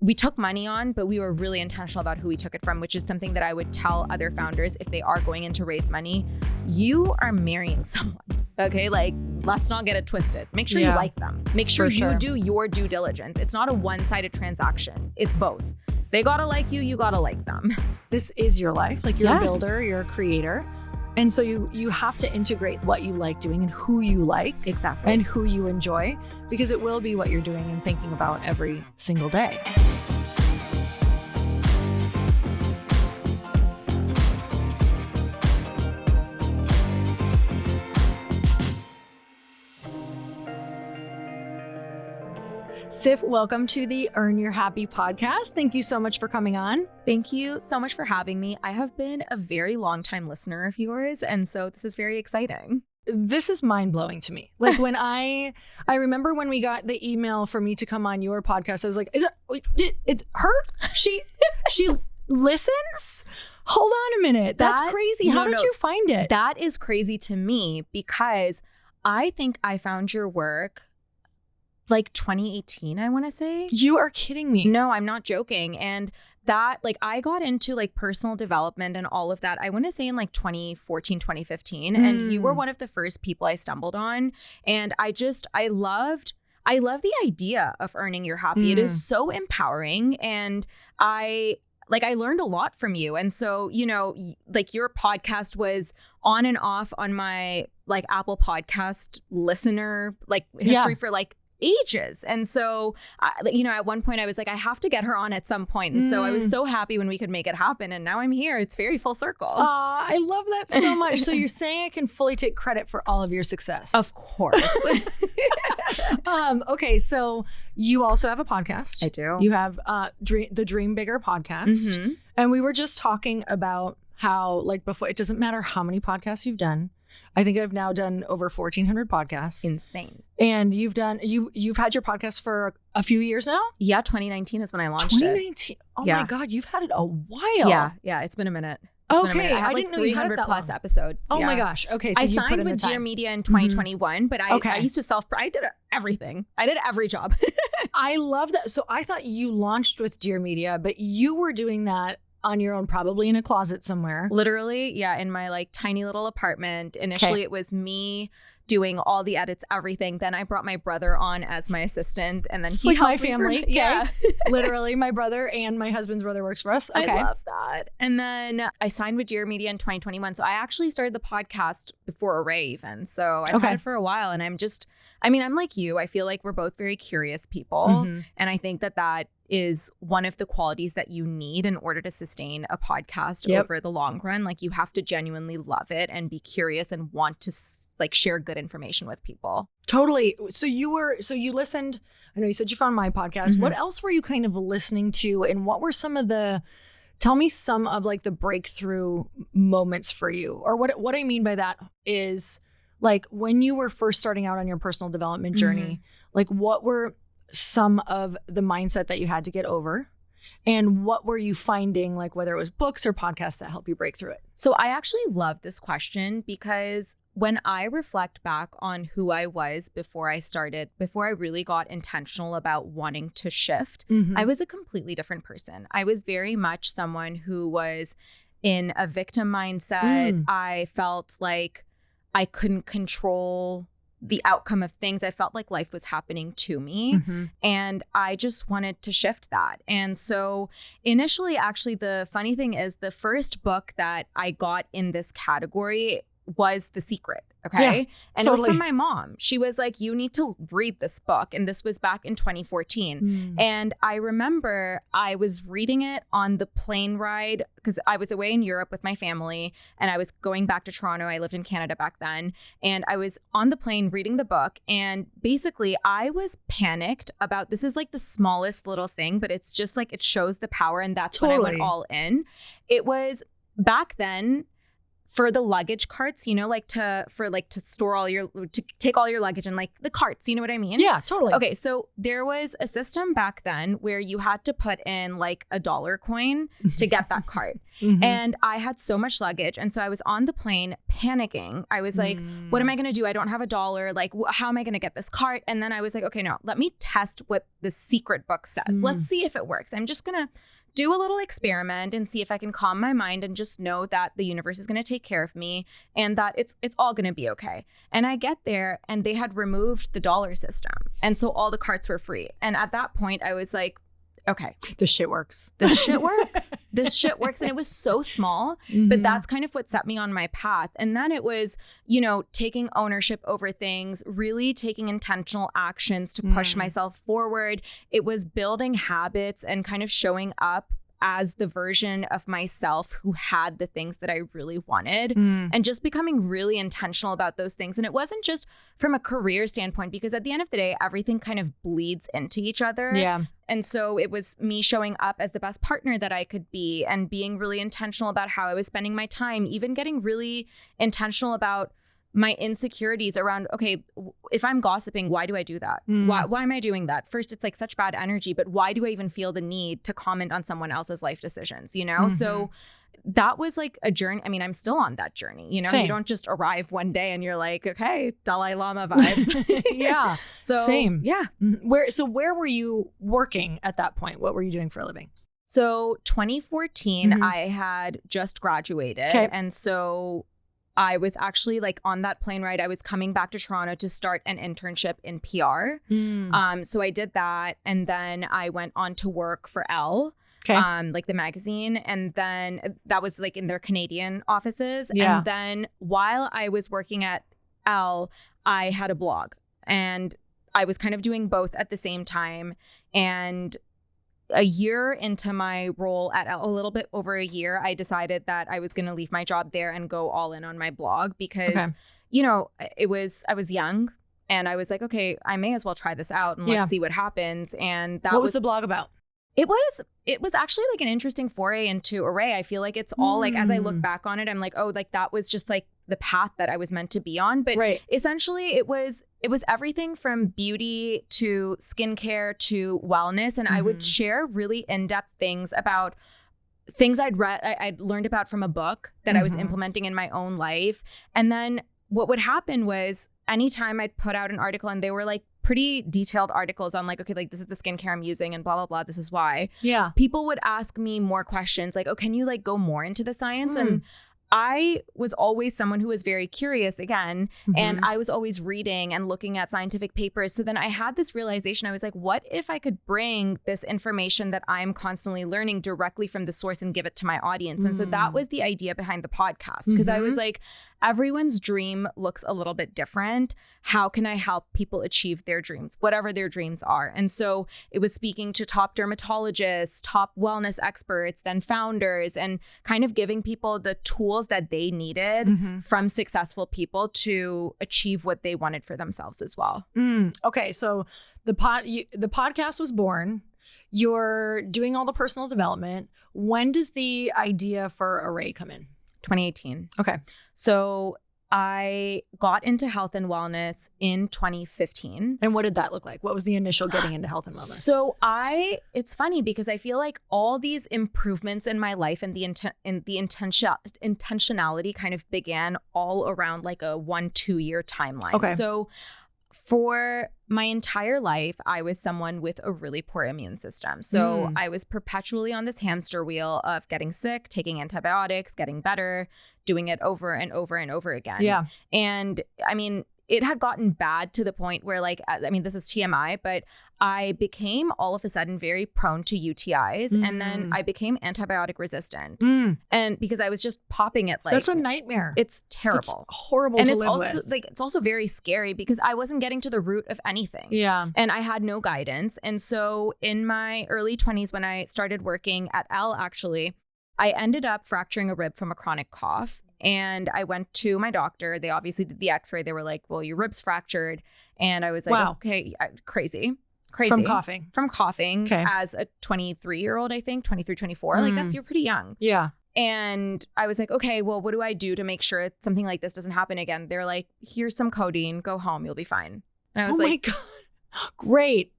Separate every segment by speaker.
Speaker 1: we took money on, but we were really intentional about who we took it from, which is something that I would tell other founders if they are going in to raise money. You are marrying someone, okay? Like, let's not get it twisted. Make sure you like them. Make sure you do your due diligence. It's not a one-sided transaction. It's both. They gotta like you, you gotta like them.
Speaker 2: This is your life. Like, you're a builder, you're a creator. And so you have to integrate what you like doing and who you like.
Speaker 1: Exactly.
Speaker 2: And who you enjoy, because it will be what you're doing and thinking about every single day. Siff, welcome to the Earn Your Happy podcast. Thank you so much for coming on.
Speaker 1: Thank you so much for having me. I have been a very long time listener of yours, and so this is very exciting.
Speaker 2: This is mind-blowing to me. Like, when I remember when we got the email for me to come on your podcast, I was like, it's her? She listens? Hold on a minute. That's crazy. How did you find it?
Speaker 1: That is crazy to me, because I think I found your work like 2018, I want to say.
Speaker 2: You are kidding me.
Speaker 1: No, I'm not joking. And that, like, I got into like personal development and all of that, I want to say in like 2014, 2015. And you were one of the first people I stumbled on. And I love the idea of earning your happy. It is so empowering. And I learned a lot from you. And so, you know, like, your podcast was on and off on my like Apple podcast listener, like, history for like ages. And so, you know, at one point I was like, I have to get her on at some point. And so I was so happy when we could make it happen. And now I'm here. It's very full circle.
Speaker 2: I love that so much. So you're saying I can fully take credit for all of your success?
Speaker 1: Of course.
Speaker 2: Okay. So you also have a podcast.
Speaker 1: I do.
Speaker 2: You have the Dream Bigger podcast. And we were just talking about how, like, before, it doesn't matter how many podcasts you've done. I think I've now done over 1,400 podcasts.
Speaker 1: Insane.
Speaker 2: And you've had your podcast for a few years now?
Speaker 1: Yeah, 2019 is when I launched
Speaker 2: 2019. Oh my God, you've had it a while.
Speaker 1: Yeah, it's been a minute.
Speaker 2: Okay,
Speaker 1: I have
Speaker 2: didn't
Speaker 1: like
Speaker 2: know you had it
Speaker 1: 300
Speaker 2: that
Speaker 1: plus
Speaker 2: long.
Speaker 1: episodes.
Speaker 2: Oh my gosh. Okay, so
Speaker 1: I
Speaker 2: you put
Speaker 1: signed
Speaker 2: in
Speaker 1: with
Speaker 2: the
Speaker 1: Dear
Speaker 2: time.
Speaker 1: Media in 2021, but I used to I did everything. I did every job.
Speaker 2: I love that. So I thought you launched with Dear Media, but you were doing that on your own, probably in a closet somewhere.
Speaker 1: Literally, yeah, in my like tiny little apartment. Initially, it was me doing all the edits, everything. Then I brought my brother on as my assistant, and then he helped
Speaker 2: my family.
Speaker 1: Yeah,
Speaker 2: literally, my brother and my husband's brother works for us. Okay.
Speaker 1: I love that. And then I signed with Dear Media in 2021. So I actually started the podcast before Arrae even. So I've had it for a while, and I'm like you. I feel like we're both very curious people, and I think that is one of the qualities that you need in order to sustain a podcast over the long run. Like, you have to genuinely love it and be curious and want to like share good information with people.
Speaker 2: Totally. So you listened, I know you said you found my podcast. What else were you kind of listening to, and what were tell me some of like the breakthrough moments for you? Or what I mean by that is, like, when you were first starting out on your personal development journey, like, what were some of the mindset that you had to get over, and what were you finding, like, whether it was books or podcasts that help you break through it?
Speaker 1: So I actually love this question, because when I reflect back on who I was before I really got intentional about wanting to shift, I was a completely different person. I was very much someone who was in a victim mindset. I felt like I couldn't control the outcome of things. I felt like life was happening to me, and I just wanted to shift that. And so initially, actually, the funny thing is, the first book that I got in this category was The Secret. Okay. And it was from my mom. She was like, you need to read this book. And this was back in 2014. And I remember I was reading it on the plane ride, because I was away in Europe with my family, and I was going back to Toronto. I lived in Canada back then. And I was on the plane reading the book. And basically, I was panicked about, this is like the smallest little thing, but it's just like, it shows the power. And that's when I went all in. It was back then, for the luggage carts, you know, like to store to take all your luggage and like the carts, you know what I mean?
Speaker 2: Yeah, totally.
Speaker 1: Okay, so there was a system back then where you had to put in like a dollar coin to get that cart. And I had so much luggage. And so I was on the plane panicking. I was like, what am I going to do? I don't have $1. Like, how am I going to get this cart? And then I was like, okay, no, let me test what the secret book says. Let's see if it works. I'm just going to do a little experiment and see if I can calm my mind and just know that the universe is going to take care of me and that it's all going to be okay. And I get there and they had removed the dollar system. And so all the carts were free. And at that point I was like, okay,
Speaker 2: this shit works.
Speaker 1: This shit works. This shit works. And it was so small, but that's kind of what set me on my path. And then it was, you know, taking ownership over things, really taking intentional actions to push myself forward. It was building habits and kind of showing up as the version of myself who had the things that I really wanted and just becoming really intentional about those things. And it wasn't just from a career standpoint, because at the end of the day, everything kind of bleeds into each other.
Speaker 2: Yeah.
Speaker 1: And so it was me showing up as the best partner that I could be and being really intentional about how I was spending my time, even getting really intentional about my insecurities around, okay, if I'm gossiping, why do I do that? Why am I doing that? First, it's like such bad energy, but why do I even feel the need to comment on someone else's life decisions, you know? So that was like a journey. I mean, I'm still on that journey, you know?
Speaker 2: Same.
Speaker 1: You don't just arrive one day and you're like, okay, Dalai Lama vibes.
Speaker 2: Yeah.
Speaker 1: So
Speaker 2: same.
Speaker 1: Yeah.
Speaker 2: Where were you working at that point? What were you doing for a living?
Speaker 1: So 2014, I had just graduated.
Speaker 2: Okay.
Speaker 1: And so I was actually like on that plane ride, I was coming back to Toronto to start an internship in PR. So I did that. And then I went on to work for Elle, like the magazine. And then that was like in their Canadian offices.
Speaker 2: Yeah.
Speaker 1: And then while I was working at Elle, I had a blog and I was kind of doing both at the same time. And a year into my role at Elle, a little bit over a year, I decided that I was going to leave my job there and go all in on my blog because, you know, I was young and I was like, okay, I may as well try this out and let's see what happens. And that
Speaker 2: what was the blog about?
Speaker 1: It was actually like an interesting foray into Arrae. I feel like it's all like, as I look back on it, I'm like, oh, like that was just like the path that I was meant to be on. But essentially it was everything from beauty to skincare to wellness. And I would share really in-depth things about things I'd read, I'd learned about from a book that I was implementing in my own life. And then what would happen was anytime I'd put out an article and they were like pretty detailed articles on like, okay, like this is the skincare I'm using and blah, blah, blah. This is why. Yeah. People would ask me more questions like, oh, can you like go more into the science? And I was always someone who was very curious again, and I was always reading and looking at scientific papers. So then I had this realization. I was like, what if I could bring this information that I'm constantly learning directly from the source and give it to my audience? And so that was the idea behind the podcast, because I was like, everyone's dream looks a little bit different. How can I help people achieve their dreams, whatever their dreams are? And so it was speaking to top dermatologists, top wellness experts, then founders, and kind of giving people the tools that they needed from successful people to achieve what they wanted for themselves as well.
Speaker 2: Okay, so the podcast was born. You're doing all the personal development. When does the idea for Arrae come in?
Speaker 1: 2018.
Speaker 2: Okay.
Speaker 1: So I got into health and wellness in 2015.
Speaker 2: And what did that look like? What was the initial getting into health and wellness?
Speaker 1: So it's funny because I feel like all these improvements in my life and the intentionality kind of began all around like a 1-2 year timeline. Okay. So for my entire life, I was someone with a really poor immune system. So I was perpetually on this hamster wheel of getting sick, taking antibiotics, getting better, doing it over and over and over again. Yeah. And I mean, it had gotten bad to the point where like, I mean, this is TMI, but I became all of a sudden very prone to UTIs. And then I became antibiotic resistant. And because I was just popping it like.
Speaker 2: That's a nightmare.
Speaker 1: It's terrible. It's
Speaker 2: horrible
Speaker 1: and
Speaker 2: to
Speaker 1: it's
Speaker 2: live
Speaker 1: also
Speaker 2: with.
Speaker 1: like, it's also very scary because I wasn't getting to the root of anything. Yeah. And I had no guidance. And so in my early 20s, when I started working at Elle, actually, I ended up fracturing a rib from a chronic cough. And I went to my doctor. They obviously did the x-ray. They were like, well, your rib's fractured. And I was like, okay, crazy.
Speaker 2: From coughing.
Speaker 1: From coughing as a 23-year-old, I think, 23, 24. Like, you're pretty young. Yeah. And I was like, okay, well, what do I do to make sure something like this doesn't happen again? They're like, here's some codeine, go home, you'll be fine. And I was like,
Speaker 2: my God. Great.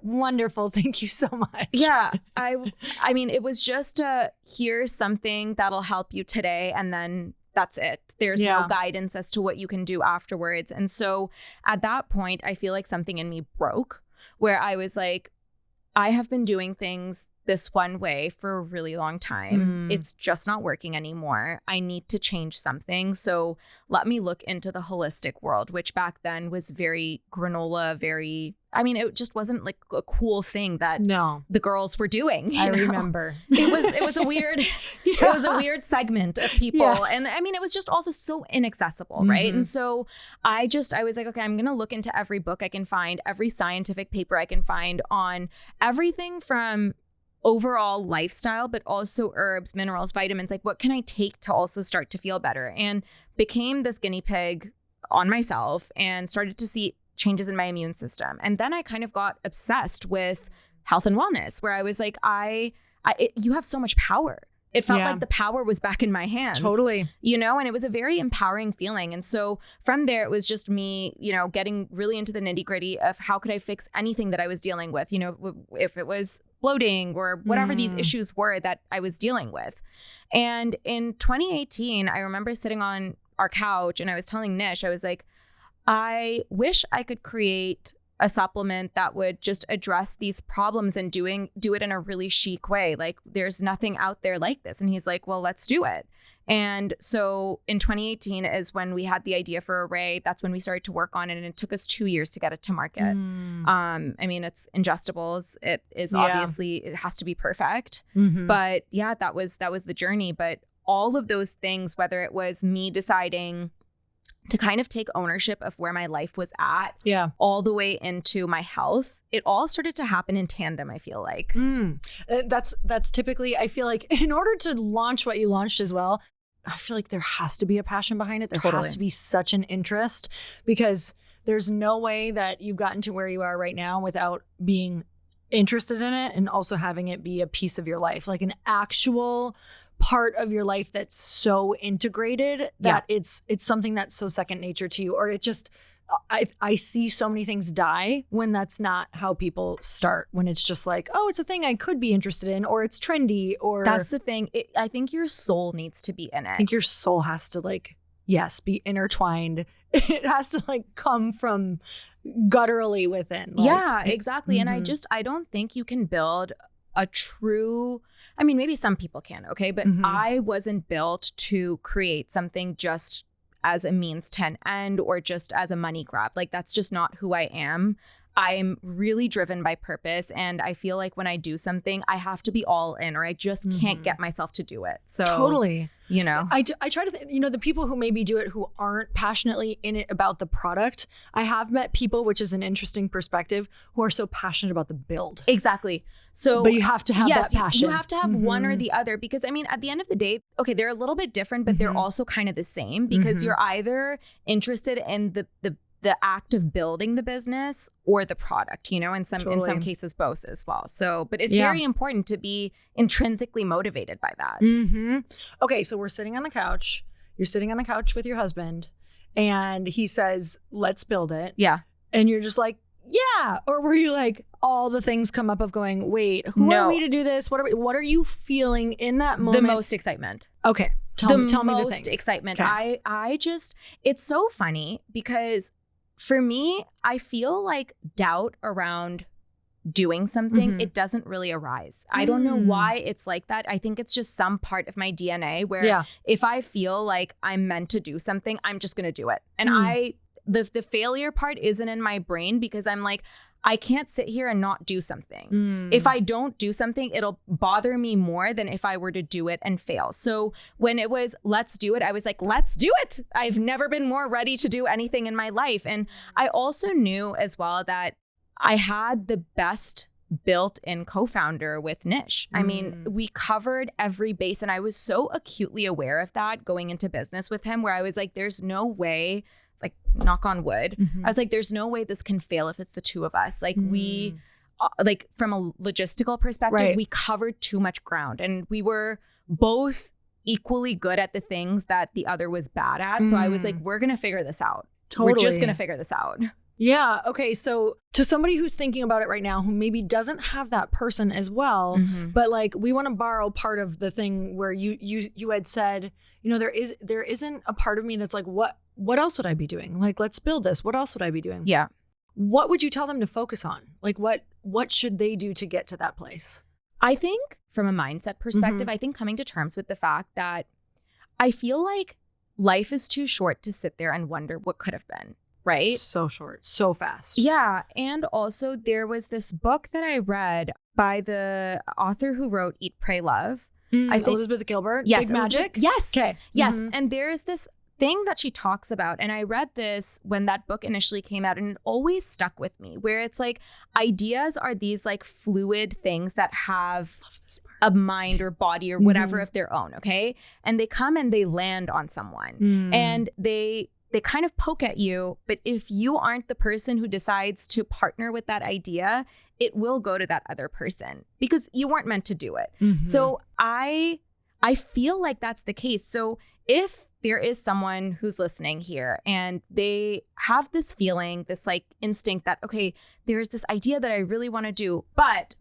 Speaker 2: Wonderful. Thank you so much.
Speaker 1: Yeah. I mean, it was just here's something that'll help you today. And then that's it. There's no guidance as to what you can do afterwards. And so at that point, I feel like something in me broke, where I was like, I have been doing things this one way for a really long time. It's just not working anymore. I need to change something. So let me look into the holistic world, which back then was very granola, it just wasn't like a cool thing that the girls were doing.
Speaker 2: I remember.
Speaker 1: It was a weird, it was a weird segment of people. Yes. And I mean, it was just also so inaccessible. Right. And so I was like, okay, I'm going to look into every book I can find, every scientific paper I can find on everything from overall lifestyle, but also herbs, minerals, vitamins. Like, what can I take to also start to feel better? And became this guinea pig on myself and started to see changes in my immune system. And then I kind of got obsessed with health and wellness, where I was like, you have so much power. It felt like the power was back in my hands.
Speaker 2: Totally.
Speaker 1: And it was a very empowering feeling. And so from there, it was just me, getting really into the nitty gritty of how could I fix anything that I was dealing with, if it was bloating or whatever these issues were that I was dealing with. And in 2018, I remember sitting on our couch and I was telling Nish, I was like, I wish I could create a supplement that would just address these problems and do it in a really chic way. Like, there's nothing out there like this. And he's like, well, let's do it. And so in 2018 is when we had the idea for Arrae. That's when we started to work on it. And it took us 2 years to get it to market. It's ingestibles. It is obviously, it has to be perfect. But yeah, that was the journey. But all of those things, whether it was me deciding to kind of take ownership of where my life was at, all the way into my health, it all started to happen in tandem, I feel like.
Speaker 2: That's typically, I feel like, in order to launch what you launched as well, I feel like there has to be a passion behind it. There has to be such an interest, because there's no way that you've gotten to where you are right now without being interested in it and also having it be a piece of your life, like an actual part of your life that's so integrated that it's something that's so second nature to you. Or it just, I see so many things die when that's not how people start, when it's just like, oh, it's a thing I could be interested in, or it's trendy, or
Speaker 1: that's the thing. I think your soul needs to be in it.
Speaker 2: I think your soul has to be intertwined. It has to come from gutturally within.
Speaker 1: Yeah, exactly. And I don't think you can build a true, maybe some people can, okay? But I wasn't built to create something just as a means to an end or just as a money grab. Like, that's just not who I am. I'm really driven by purpose. And I feel like when I do something, I have to be all in, or I just can't get myself to do it. So
Speaker 2: totally. I try to the people who maybe do it who aren't passionately in it about the product. I have met people, which is an interesting perspective, who are so passionate about the build.
Speaker 1: Exactly. So,
Speaker 2: but you have to have that passion.
Speaker 1: You have to have one or the other, because at the end of the day, okay, they're a little bit different, but they're also kind of the same, because you're either interested in the act of building the business or the product, in some cases, both as well. So, but it's very important to be intrinsically motivated by that.
Speaker 2: Okay. So we're sitting on the couch, you're sitting on the couch with your husband, and he says, let's build it.
Speaker 1: Yeah.
Speaker 2: And you're just like, yeah. Or were you like, all the things come up of going, wait, who are we to do this? What are you feeling in that moment?
Speaker 1: The most excitement.
Speaker 2: Okay. Tell me the things.
Speaker 1: The most excitement. Okay. It's so funny, because for me, I feel like doubt around doing something, it doesn't really arise. I don't know why it's like that. I think it's just some part of my DNA where if I feel like I'm meant to do something, I'm just going to do it. And the failure part isn't in my brain, because I'm like, I can't sit here and not do something. If I don't do something, it'll bother me more than if I were to do it and fail. So when it was, let's do it, I was like, let's do it. I've never been more ready to do anything in my life. And I also knew as well that I had the best built-in co-founder with Nish. We covered every base, and I was so acutely aware of that going into business with him, where I was like, there's no way, like, knock on wood, I was like, there's no way this can fail if it's the two of us. Like, we, from a logistical perspective, we covered too much ground, and we were both equally good at the things that the other was bad at. So I was like, we're going to figure this out.
Speaker 2: Totally.
Speaker 1: We're just going to figure this out.
Speaker 2: Yeah. Okay. So to somebody who's thinking about it right now, who maybe doesn't have that person as well, but like we want to borrow part of the thing where you had said, you know, there isn't a part of me that's like, what else would I be doing? Like, let's build this. What else would I be doing?
Speaker 1: Yeah.
Speaker 2: What would you tell them to focus on? Like, what should they do to get to that place?
Speaker 1: I think from a mindset perspective, I think coming to terms with the fact that I feel like life is too short to sit there and wonder what could have been. Right?
Speaker 2: So short, so fast.
Speaker 1: Yeah. And also there was this book that I read by the author who wrote Eat, Pray, Love. I think
Speaker 2: Elizabeth Gilbert.
Speaker 1: Yes.
Speaker 2: Big Magic.
Speaker 1: Yes.
Speaker 2: Okay.
Speaker 1: Yes. And there's this thing that she talks about, and I read this when that book initially came out, and it always stuck with me, where it's like ideas are these like fluid things that have a mind or body or whatever of their own. Okay. And they come and they land on someone and they kind of poke at you, but if you aren't the person who decides to partner with that idea, it will go to that other person because you weren't meant to do it. So I feel like that's the case. So if there is someone who's listening here and they have this feeling, this like instinct that, okay, there's this idea that I really want to do, but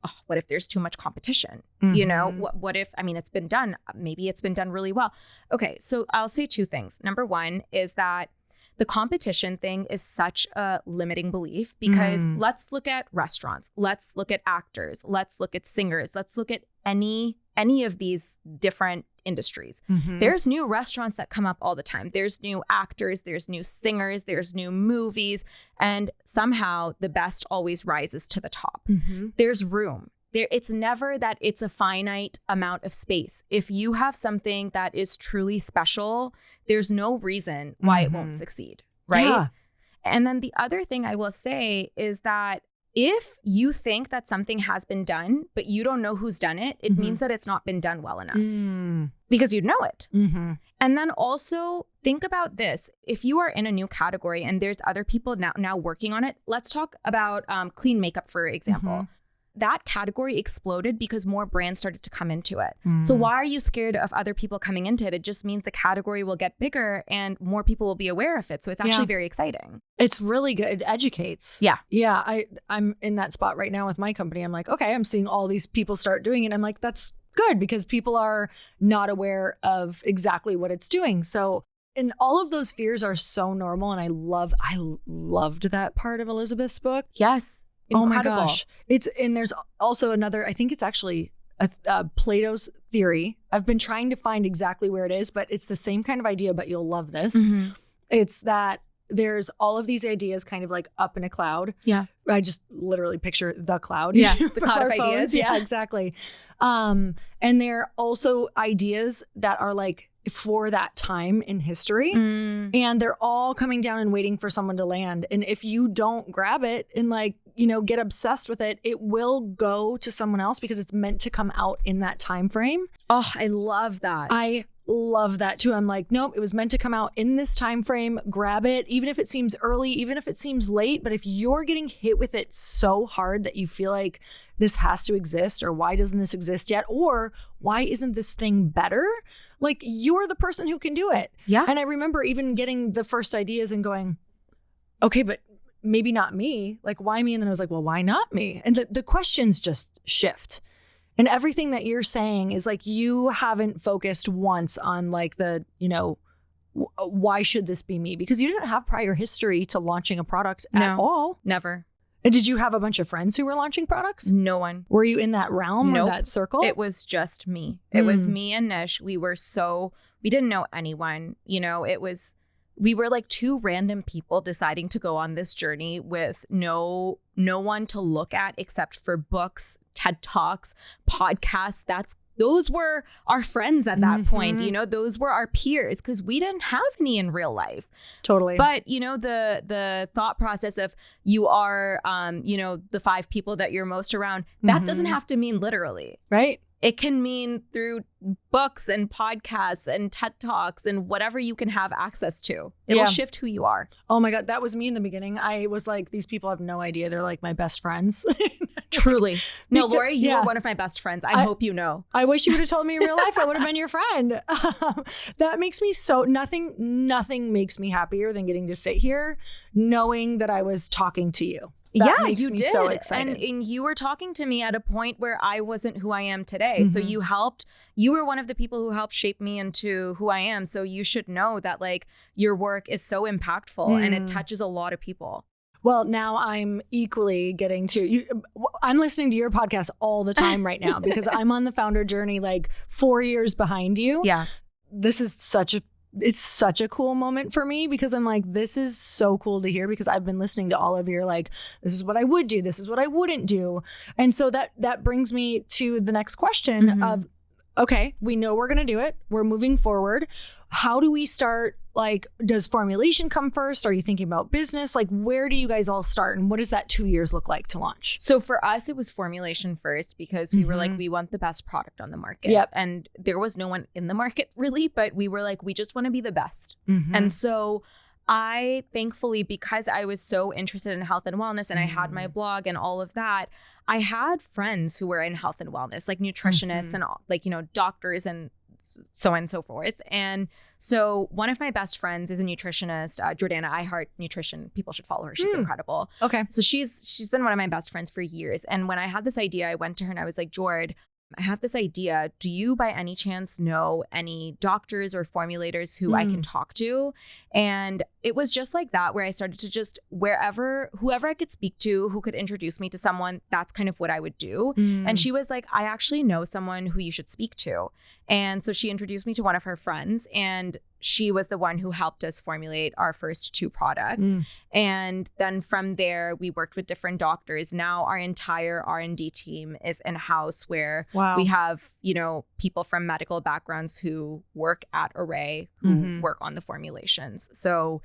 Speaker 1: oh, what if there's too much competition? You know, what if, I mean, it's been done. Maybe it's been done really well. Okay, so I'll say two things. Number one is that the competition thing is such a limiting belief because let's look at restaurants. Let's look at actors. Let's look at singers. Let's look at any of these different industries. There's new restaurants that come up all the time. There's new actors, there's new singers, there's new movies, and somehow the best always rises to the top. There's room. It's never that it's a finite amount of space. If you have something that is truly special, there's no reason why it won't succeed, right?
Speaker 2: Yeah.
Speaker 1: And then the other thing I will say is that if you think that something has been done, but you don't know who's done it, it means that it's not been done well enough because you'd know it. And then also think about this. If you are in a new category and there's other people now working on it, let's talk about clean makeup, for example. That category exploded because more brands started to come into it. So why are you scared of other people coming into it? It just means the category will get bigger and more people will be aware of it. So it's actually very exciting.
Speaker 2: It's really good. It educates.
Speaker 1: Yeah.
Speaker 2: Yeah. I'm in that spot right now with my company. I'm like, okay, I'm seeing all these people start doing it. I'm like, that's good because people are not aware of exactly what it's doing. So, and all of those fears are so normal. And I loved that part of Elizabeth's book.
Speaker 1: Yes. Incredible.
Speaker 2: Oh my gosh. And there's also another, I think it's actually Plato's theory. I've been trying to find exactly where it is, but it's the same kind of idea, but you'll love this. It's that there's all of these ideas kind of like up in a cloud. Yeah. I just literally picture the cloud.
Speaker 1: Yeah. The cloud of ideas.
Speaker 2: Yeah, exactly. And they're also ideas that are like for that time in history and they're all coming down and waiting for someone to land. And if you don't grab it and like, you know, get obsessed with it, it will go to someone else because it's meant to come out in that time frame.
Speaker 1: Oh, I love that.
Speaker 2: I love that too. I'm like, nope, it was meant to come out in this time frame. Grab it, even if it seems early, even if it seems late. But if you're getting hit with it so hard that you feel like this has to exist, or why doesn't this exist yet? Or why isn't this thing better? Like, you're the person who can do it.
Speaker 1: Yeah.
Speaker 2: And I remember even getting the first ideas and going, okay, but maybe not me. Like, why me? And then I was like, well, why not me? And the questions just shift. And everything that you're saying is like, you haven't focused once on like the, you know, why should this be me? Because you didn't have prior history to launching a product at all.
Speaker 1: Never.
Speaker 2: And did you have a bunch of friends who were launching products?
Speaker 1: No one.
Speaker 2: Were you in that realm or that circle?
Speaker 1: It was just me. It was me and Nish. We didn't know anyone, you know, we were like two random people deciding to go on this journey with no one to look at except for books, TED Talks, podcasts. Those were our friends at that point, you know, those were our peers because we didn't have any in real life.
Speaker 2: Totally.
Speaker 1: But, you know, the thought process of you are, you know, the 5 people that you're most around, that doesn't have to mean literally.
Speaker 2: Right.
Speaker 1: It can mean through books and podcasts and TED Talks and whatever you can have access to. It will shift who you are.
Speaker 2: Oh my God. That was me in the beginning. I was like, these people have no idea. They're like my best friends.
Speaker 1: Truly. No,
Speaker 2: Because-
Speaker 1: Lori, you
Speaker 2: yeah.
Speaker 1: are one of my best friends. I hope you know.
Speaker 2: I wish you would have told me in real life. I would have been your friend. That makes me so nothing makes me happier than getting to sit here knowing that I was talking to you. That
Speaker 1: Yeah,
Speaker 2: makes
Speaker 1: you
Speaker 2: me
Speaker 1: did.
Speaker 2: so excited.
Speaker 1: And you were talking to me at a point where I wasn't who I am today. So you were one of the people who helped shape me into who I am. So you should know that like your work is so impactful and it touches a lot of people.
Speaker 2: Well, now I'm equally getting to you. I'm listening to your podcast all the time right now because I'm on the founder journey like 4 years behind you.
Speaker 1: Yeah.
Speaker 2: This is it's such a cool moment for me because I'm like, this is so cool to hear because I've been listening to all of your like, this is what I would do. This is what I wouldn't do. And so that brings me to the next question of, okay, we know we're going to do it. We're moving forward. How do we start? Like, does formulation come first? Are you thinking about business? Like, where do you guys all start? And what does that 2 years look like to launch?
Speaker 1: So for us, it was formulation first because we were like, we want the best product on the market.
Speaker 2: Yep.
Speaker 1: And there was no one in the market really, but we were like, we just want to be the best. And so I thankfully, because I was so interested in health and wellness and I had my blog and all of that, I had friends who were in health and wellness, like nutritionists and all, like, you know, doctors and so on and so forth. And so one of my best friends is a nutritionist, Jordana. I Heart Nutrition. People should follow her. She's incredible.
Speaker 2: Okay.
Speaker 1: So she's been one of my best friends for years. And when I had this idea, I went to her and I was like, Jord, I have this idea. Do you by any chance know any doctors or formulators who I can talk to? And it was just like that where I started to just whoever I could speak to, who could introduce me to someone, that's kind of what I would do. And she was like, I actually know someone who you should speak to. And so she introduced me to one of her friends and she was the one who helped us formulate our first 2 products. And then from there, we worked with different doctors. Now our entire R&D team is in-house where we have, you know, people from medical backgrounds who work at Arrae, who work on the formulations. So,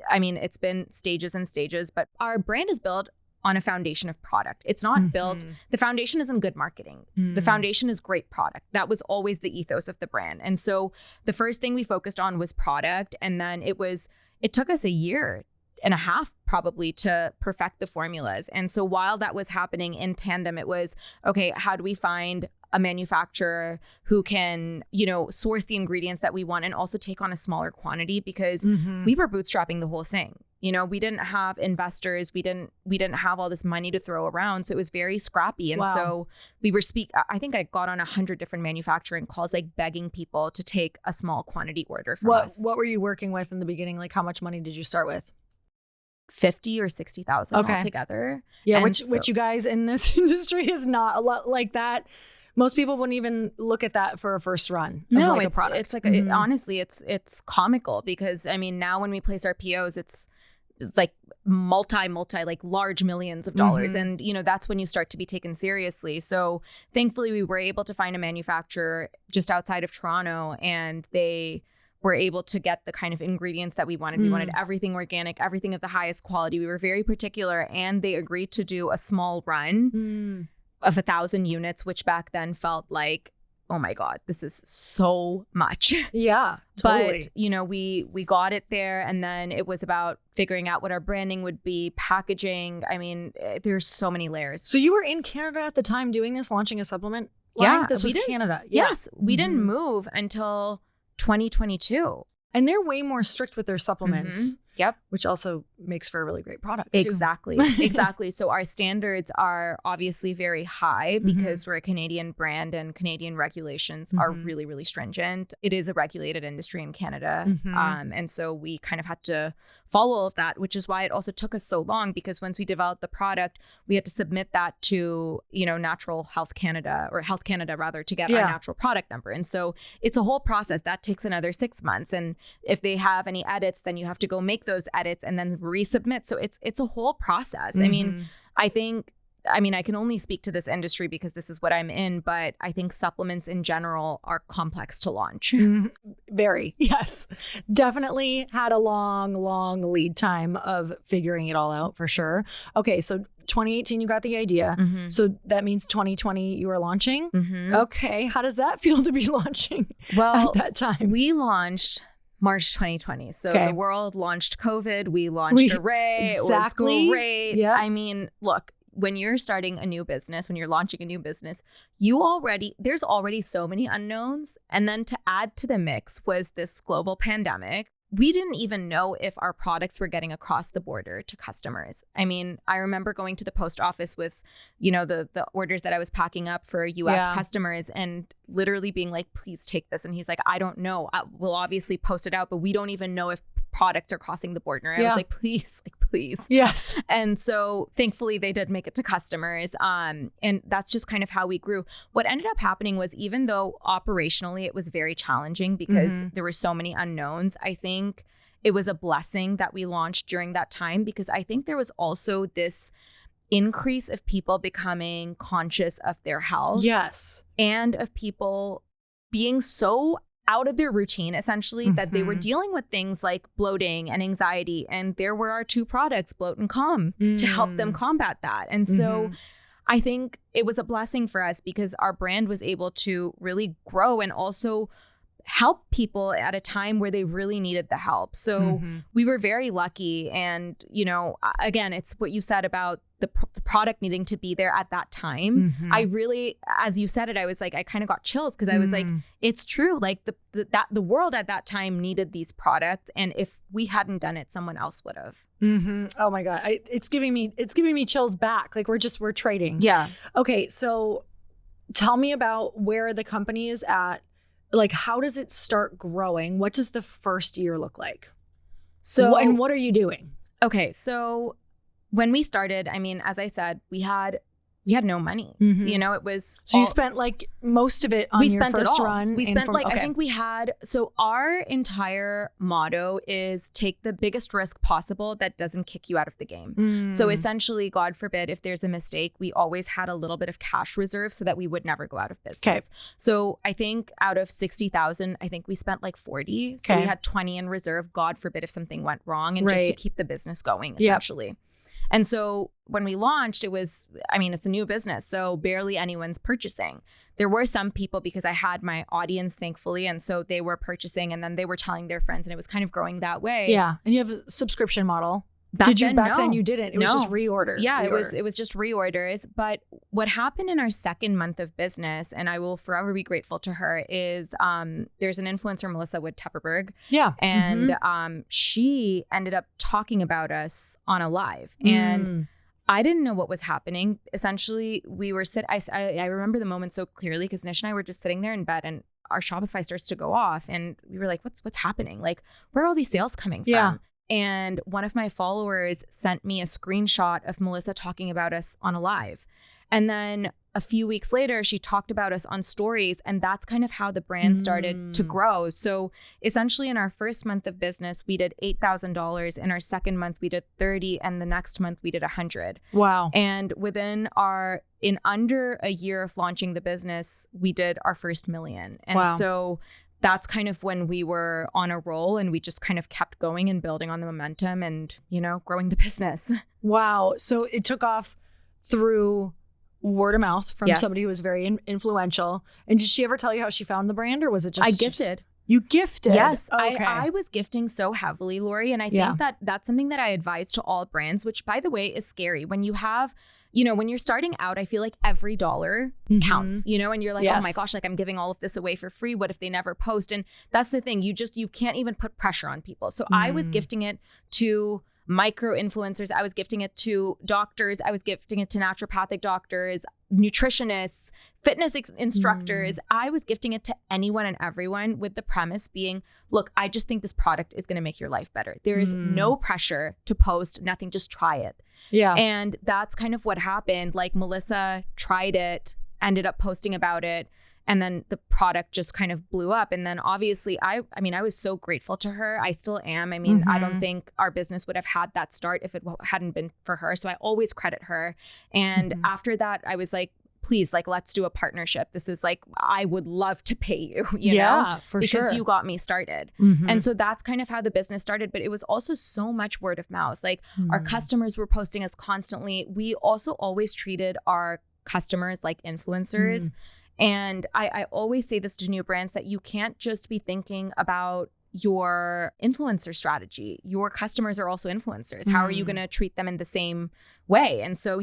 Speaker 1: I mean, it's been stages and stages, but our brand is built on a foundation of product. It's not built, the foundation isn't good marketing. The foundation is great product. That was always the ethos of the brand. And so the first thing we focused on was product. And then it took us a year and a half probably to perfect the formulas. And so while that was happening in tandem, it was, okay, how do we find a manufacturer who can, you know, source the ingredients that we want and also take on a smaller quantity because we were bootstrapping the whole thing. You know, we didn't have investors. We didn't have all this money to throw around. So it was very scrappy. And so we were I think I got on 100 different manufacturing calls, like begging people to take a small quantity order from us.
Speaker 2: What were you working with in the beginning? Like, how much money did you start with?
Speaker 1: 50 or 60,000 altogether.
Speaker 2: Yeah, which you guys in this industry is not a lot like that. Most people wouldn't even look at that for a first run.
Speaker 1: No,
Speaker 2: like a product.
Speaker 1: It's like honestly, it's comical because I mean now when we place our POs, it's like multi like large millions of dollars, and you know that's when you start to be taken seriously. So thankfully, we were able to find a manufacturer just outside of Toronto, and they were able to get the kind of ingredients that we wanted. We wanted everything organic, everything of the highest quality. We were very particular, and they agreed to do a small run of 1,000 units, which back then felt like, oh my God, this is so much.
Speaker 2: Yeah, totally.
Speaker 1: But, you know, we got it there, and then it was about figuring out what our branding would be, packaging. I mean, there's so many layers.
Speaker 2: So you were in Canada at the time doing this, launching a supplement line?
Speaker 1: Yeah.
Speaker 2: This was Canada.
Speaker 1: Yes. We didn't move until 2022.
Speaker 2: And they're way more strict with their supplements.
Speaker 1: Yep.
Speaker 2: Which also makes for a really great product too.
Speaker 1: Exactly. Exactly. So our standards are obviously very high because we're a Canadian brand and Canadian regulations are really, really stringent. It is a regulated industry in Canada. And so we kind of had to follow all of that, which is why it also took us so long, because once we developed the product, we had to submit that to, you know, Natural Health Canada, or Health Canada rather, to get our natural product number. And so it's a whole process that takes another 6 months. And if they have any edits, then you have to go make those edits and then resubmit. So it's a whole process. I mean, I can only speak to this industry because this is what I'm in, but I think supplements in general are complex to launch.
Speaker 2: Very, yes. Definitely had a long lead time of figuring it all out for sure. Okay, so 2018, you got the idea. So that means 2020, you were launching. Okay, how does that feel to be launching at that time?
Speaker 1: We launched March 2020. So the world launched COVID. We launched Arrae. Exactly. It was great. Yep. I mean, look, when you're starting a new business, when you're launching a new business, there's already so many unknowns. And then to add to the mix was this global pandemic. We didn't even know if our products were getting across the border to customers. I mean, I remember going to the post office with, the orders that I was packing up for US customers and literally being like, please take this. And he's like, I don't know. We'll obviously post it out, but we don't even know if products are crossing the border. I was like, please.
Speaker 2: Yes.
Speaker 1: And so thankfully they did make it to customers. And that's just kind of how we grew. What ended up happening was, even though operationally it was very challenging because there were so many unknowns, I think it was a blessing that we launched during that time, because I think there was also this increase of people becoming conscious of their health.
Speaker 2: Yes.
Speaker 1: And of people being so out of their routine, essentially, that they were dealing with things like bloating and anxiety. And there were our two products, Bloat and Calm, to help them combat that. And so I think it was a blessing for us because our brand was able to really grow and also help people at a time where they really needed the help. So we were very lucky. And, again, it's what you said about the product needing to be there at that time. I really, as you said it, I was like, I kind of got chills because I was like, it's true. Like the world at that time needed these products. And if we hadn't done it, someone else would have.
Speaker 2: Oh my God. It's giving me chills back. Like we're trading.
Speaker 1: Yeah.
Speaker 2: Okay. So tell me about where the company is at. Like, how does it start growing? What does the first year look like? So, and what are you doing?
Speaker 1: Okay. So when we started, I mean, as I said, we had no money. It was.
Speaker 2: So you spent like most of it on your first run.
Speaker 1: We spent I think we had. So our entire motto is take the biggest risk possible that doesn't kick you out of the game. So essentially, God forbid, if there's a mistake, we always had a little bit of cash reserve so that we would never go out of business. Okay. So I think out of 60,000, I think we spent like 40. So we had 20 in reserve. God forbid if something went wrong, and just to keep the business going, essentially. Yep. And so when we launched, it's a new business, so barely anyone's purchasing. There were some people because I had my audience, thankfully, and so they were purchasing and then they were telling their friends, and it was kind of growing that way.
Speaker 2: Yeah. And you have a subscription model. Back then you didn't. It was just reorders.
Speaker 1: Yeah, it was just reorders. But what happened in our second month of business, and I will forever be grateful to her, is there's an influencer, Melissa Wood-Tepperberg.
Speaker 2: Yeah.
Speaker 1: And she ended up talking about us on a live. And I didn't know what was happening. Essentially, we were I remember the moment so clearly because Nish and I were just sitting there in bed, and our Shopify starts to go off, and we were like, what's happening? Like, where are all these sales coming from?
Speaker 2: Yeah.
Speaker 1: And one of my followers sent me a screenshot of Melissa talking about us on a live. And then a few weeks later, she talked about us on stories. And that's kind of how the brand started to grow. So essentially in our first month of business, we did $8,000. In our second month, we did 30. And the next month we did 100.
Speaker 2: Wow.
Speaker 1: And in under a year of launching the business, we did our first million. And so that's kind of when we were on a roll, and we just kind of kept going and building on the momentum and, growing the business. Wow.
Speaker 2: So it took off through word of mouth from somebody who was very influential. And did she ever tell you how she found the brand, or was it just...
Speaker 1: I gifted.
Speaker 2: You gifted?
Speaker 1: Yes.
Speaker 2: Okay.
Speaker 1: I was gifting so heavily, Lori. And I think that that's something that I advise to all brands, which, by the way, is scary. When you have... when you're starting out, I feel like every dollar counts, and you're like, oh my gosh, like I'm giving all of this away for free. What if they never post? And that's the thing. You can't even put pressure on people. So I was gifting it to micro influencers. I was gifting it to doctors. I was gifting it to naturopathic doctors, nutritionists, fitness instructors. I was gifting it to anyone and everyone, with the premise being, look, I just think this product is going to make your life better. There is no pressure to post, nothing, just try it.
Speaker 2: Yeah.
Speaker 1: And that's kind of what happened. Like, Melissa tried it, ended up posting about it, and then the product just kind of blew up. And then obviously I was so grateful to her. I still am. I mean, I don't think our business would have had that start if it hadn't been for her. So I always credit her. And after that, I was like, please, like, let's do a partnership. This is like, I would love to pay you, you know,
Speaker 2: for sure.
Speaker 1: Because you got me started. And so that's kind of how the business started. But it was also so much word of mouth. Like, our customers were posting us constantly. We also always treated our customers like influencers. And I always say this to new brands, that you can't just be thinking about your influencer strategy. Your customers are also influencers. How are you going to treat them in the same way? And so,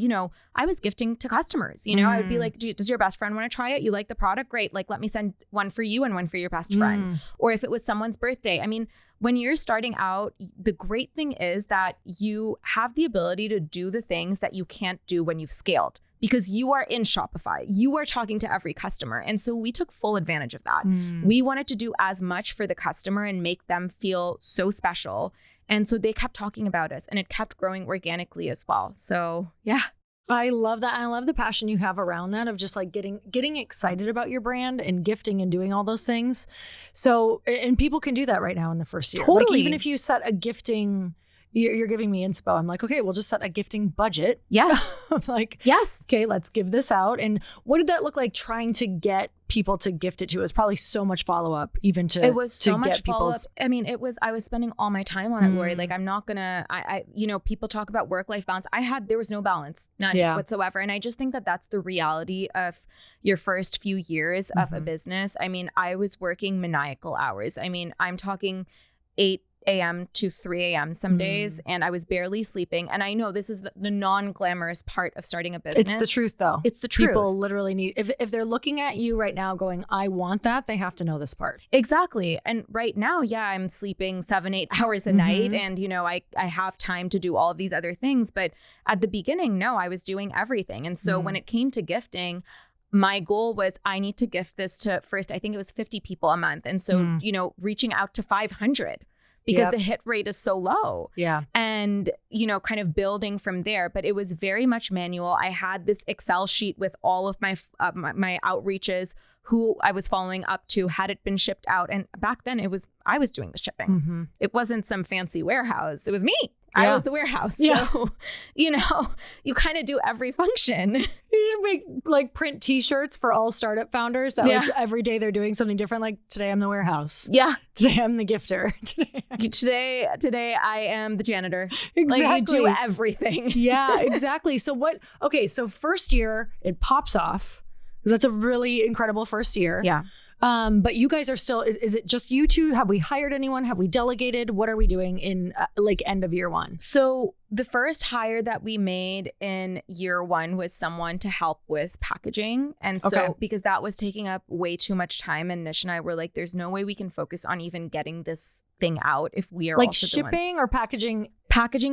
Speaker 1: I was gifting to customers. I would be like, does your best friend want to try it? You like the product? Great. Like, let me send one for you and one for your best friend. Or if it was someone's birthday. I mean, when you're starting out, the great thing is that you have the ability to do the things that you can't do when you've scaled, because you are in Shopify. You are talking to every customer. And so we took full advantage of that. We wanted to do as much for the customer and make them feel so special. And so they kept talking about us, and it kept growing organically as well. So yeah.
Speaker 2: I love that. I love the passion you have around that of just like getting excited about your brand and gifting and doing all those things. So, and people can do that right now in the first year.
Speaker 1: Totally.
Speaker 2: Like even if you set a gifting, you're giving me inspo. I'm like, okay, we'll just set a gifting budget.
Speaker 1: Yes.
Speaker 2: I'm like,
Speaker 1: yes.
Speaker 2: Okay, let's give this out. And what did that look like trying to get people to gift it to? It was probably so much follow-up even to
Speaker 1: it was so much
Speaker 2: follow-up.
Speaker 1: I mean, I was spending all my time on it, Lori. Like, I'm not gonna, people talk about work-life balance. There was no balance, none whatsoever. And I just think that that's the reality of your first few years of a business. I mean, I was working maniacal hours. I mean, I'm talking 8 a.m. to 3 a.m. some days, and I was barely sleeping. And I know this is the non-glamorous part of starting a business.
Speaker 2: It's the truth, though.
Speaker 1: It's the truth.
Speaker 2: People literally need, if they're looking at you right now going, I want that, they have to know this part.
Speaker 1: Exactly. And right now, I'm sleeping 7-8 hours a night, and I have time to do all of these other things. But at the beginning, no, I was doing everything. And so when it came to gifting, my goal was I need to gift this to first, I think it was 50 people a month. And so, reaching out to 500. Because the hit rate is so low. Yeah. And, kind of building from there. But it was very much manual. I had this Excel sheet with all of my my outreaches, who I was following up to, had it been shipped out. And back then I was doing the shipping. It wasn't some fancy warehouse. It was me. I was the warehouse. Yeah. So, you kind of do every function.
Speaker 2: You should make like print t-shirts for all startup founders that like every day they're doing something different. Like today I'm the warehouse. Yeah. Today I'm the gifter.
Speaker 1: Today I am the janitor.
Speaker 2: Exactly.
Speaker 1: Like, you do everything.
Speaker 2: Yeah, exactly. So so first year it pops off, because that's a really incredible first year. Yeah. But you guys are still, is it just you two? Have we hired anyone? Have we delegated? What are we doing in end of year one?
Speaker 1: So the first hire that we made in year one was someone to help with packaging. And so because that was taking up way too much time, and Nish and I were like, there's no way we can focus on even getting this thing out if we are
Speaker 2: like
Speaker 1: also
Speaker 2: shipping or
Speaker 1: packaging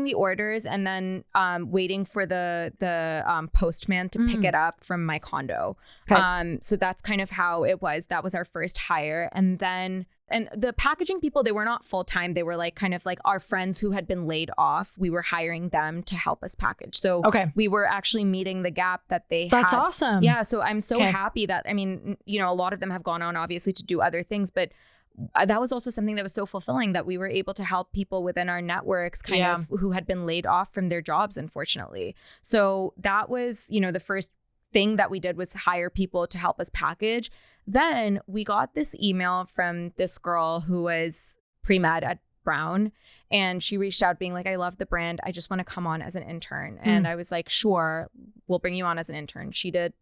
Speaker 1: the orders, and then waiting for the postman to pick it up from my condo. Okay. So that's kind of how it was. That was our first hire. And the packaging people, they were not full-time. They were like kind of like our friends who had been laid off. We were hiring them to help us package. So we were actually meeting the gap that they had.
Speaker 2: That's awesome.
Speaker 1: Yeah. So I'm so happy that, I mean, a lot of them have gone on obviously to do other things, but that was also something that was so fulfilling, that we were able to help people within our networks kind of who had been laid off from their jobs, unfortunately. So that was, the first thing that we did was hire people to help us package. Then we got this email from this girl who was pre-med at Brown, and she reached out being like, I love the brand. I just want to come on as an intern. And I was like, sure, we'll bring you on as an intern. She did.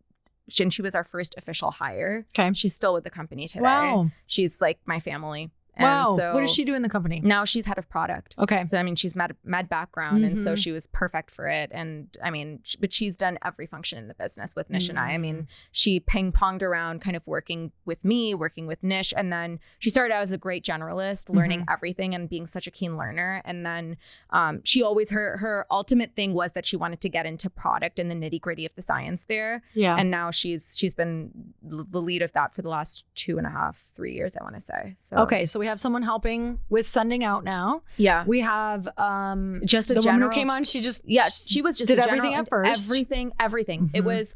Speaker 1: And she was our first official hire. Okay. She's still with the company today. Wow. She's like my family.
Speaker 2: Wow. So what does she do in the company?
Speaker 1: Now she's head of product. Okay. So, I mean, she's med background. And so she was perfect for it. And I mean, but she's done every function in the business with Nish and I. I mean, she ping-ponged around kind of working with me, working with Nish. And then she started out as a great generalist, learning everything and being such a keen learner. And then she always, her ultimate thing was that she wanted to get into product and the nitty gritty of the science there. Yeah. And now she's been the lead of that for the last 2.5-3 years, I want to say. So
Speaker 2: okay. So we have someone helping with sending out now. Yeah. We have
Speaker 1: just
Speaker 2: the woman who came on, she was just
Speaker 1: did
Speaker 2: everything at first.
Speaker 1: Everything. It was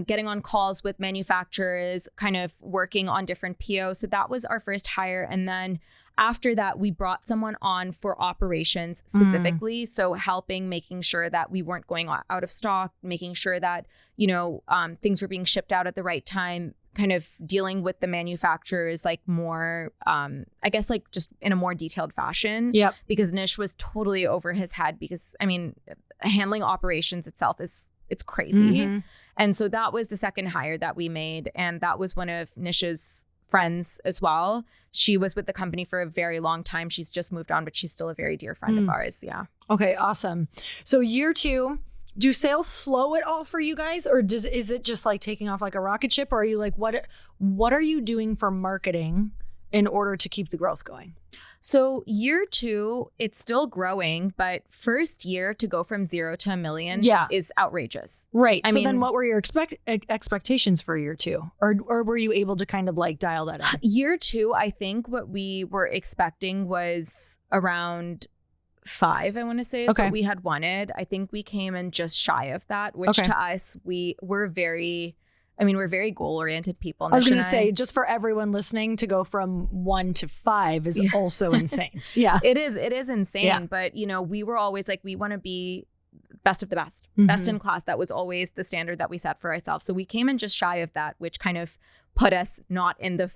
Speaker 1: getting on calls with manufacturers, kind of working on different POs. So that was our first hire. And then after that, we brought someone on for operations specifically. So helping, making sure that we weren't going out of stock, making sure that, things were being shipped out at the right time, kind of dealing with the manufacturers like more, I guess like just in a more detailed fashion. Yep. Because Nish was totally over his head because, I mean, handling operations itself it's crazy. And so that was the second hire that we made. And that was one of Nish's friends as well. She was with the company for a very long time. She's just moved on, but she's still a very dear friend of ours. Yeah.
Speaker 2: Okay, awesome. So year 2, do sales slow at all for you guys, or is it just like taking off like a rocket ship, or are you like, what are you doing for marketing in order to keep the growth going?
Speaker 1: So year 2, it's still growing, but first year to go from 0 to $1 million is outrageous.
Speaker 2: Right. I mean, then what were your expectations for year 2? Or were you able to kind of like dial that in?
Speaker 1: Year 2, I think what we were expecting was around 5, I want to say, is what we had wanted. I think we came in just shy of that, which to us, we're very goal-oriented people.
Speaker 2: I was going to say, just for everyone listening, to go from 1 to 5 is also insane. Yeah.
Speaker 1: It is insane. Yeah. But, we were always like, we want to be best of the best, best in class. That was always the standard that we set for ourselves. So we came in just shy of that, which kind of put us not in the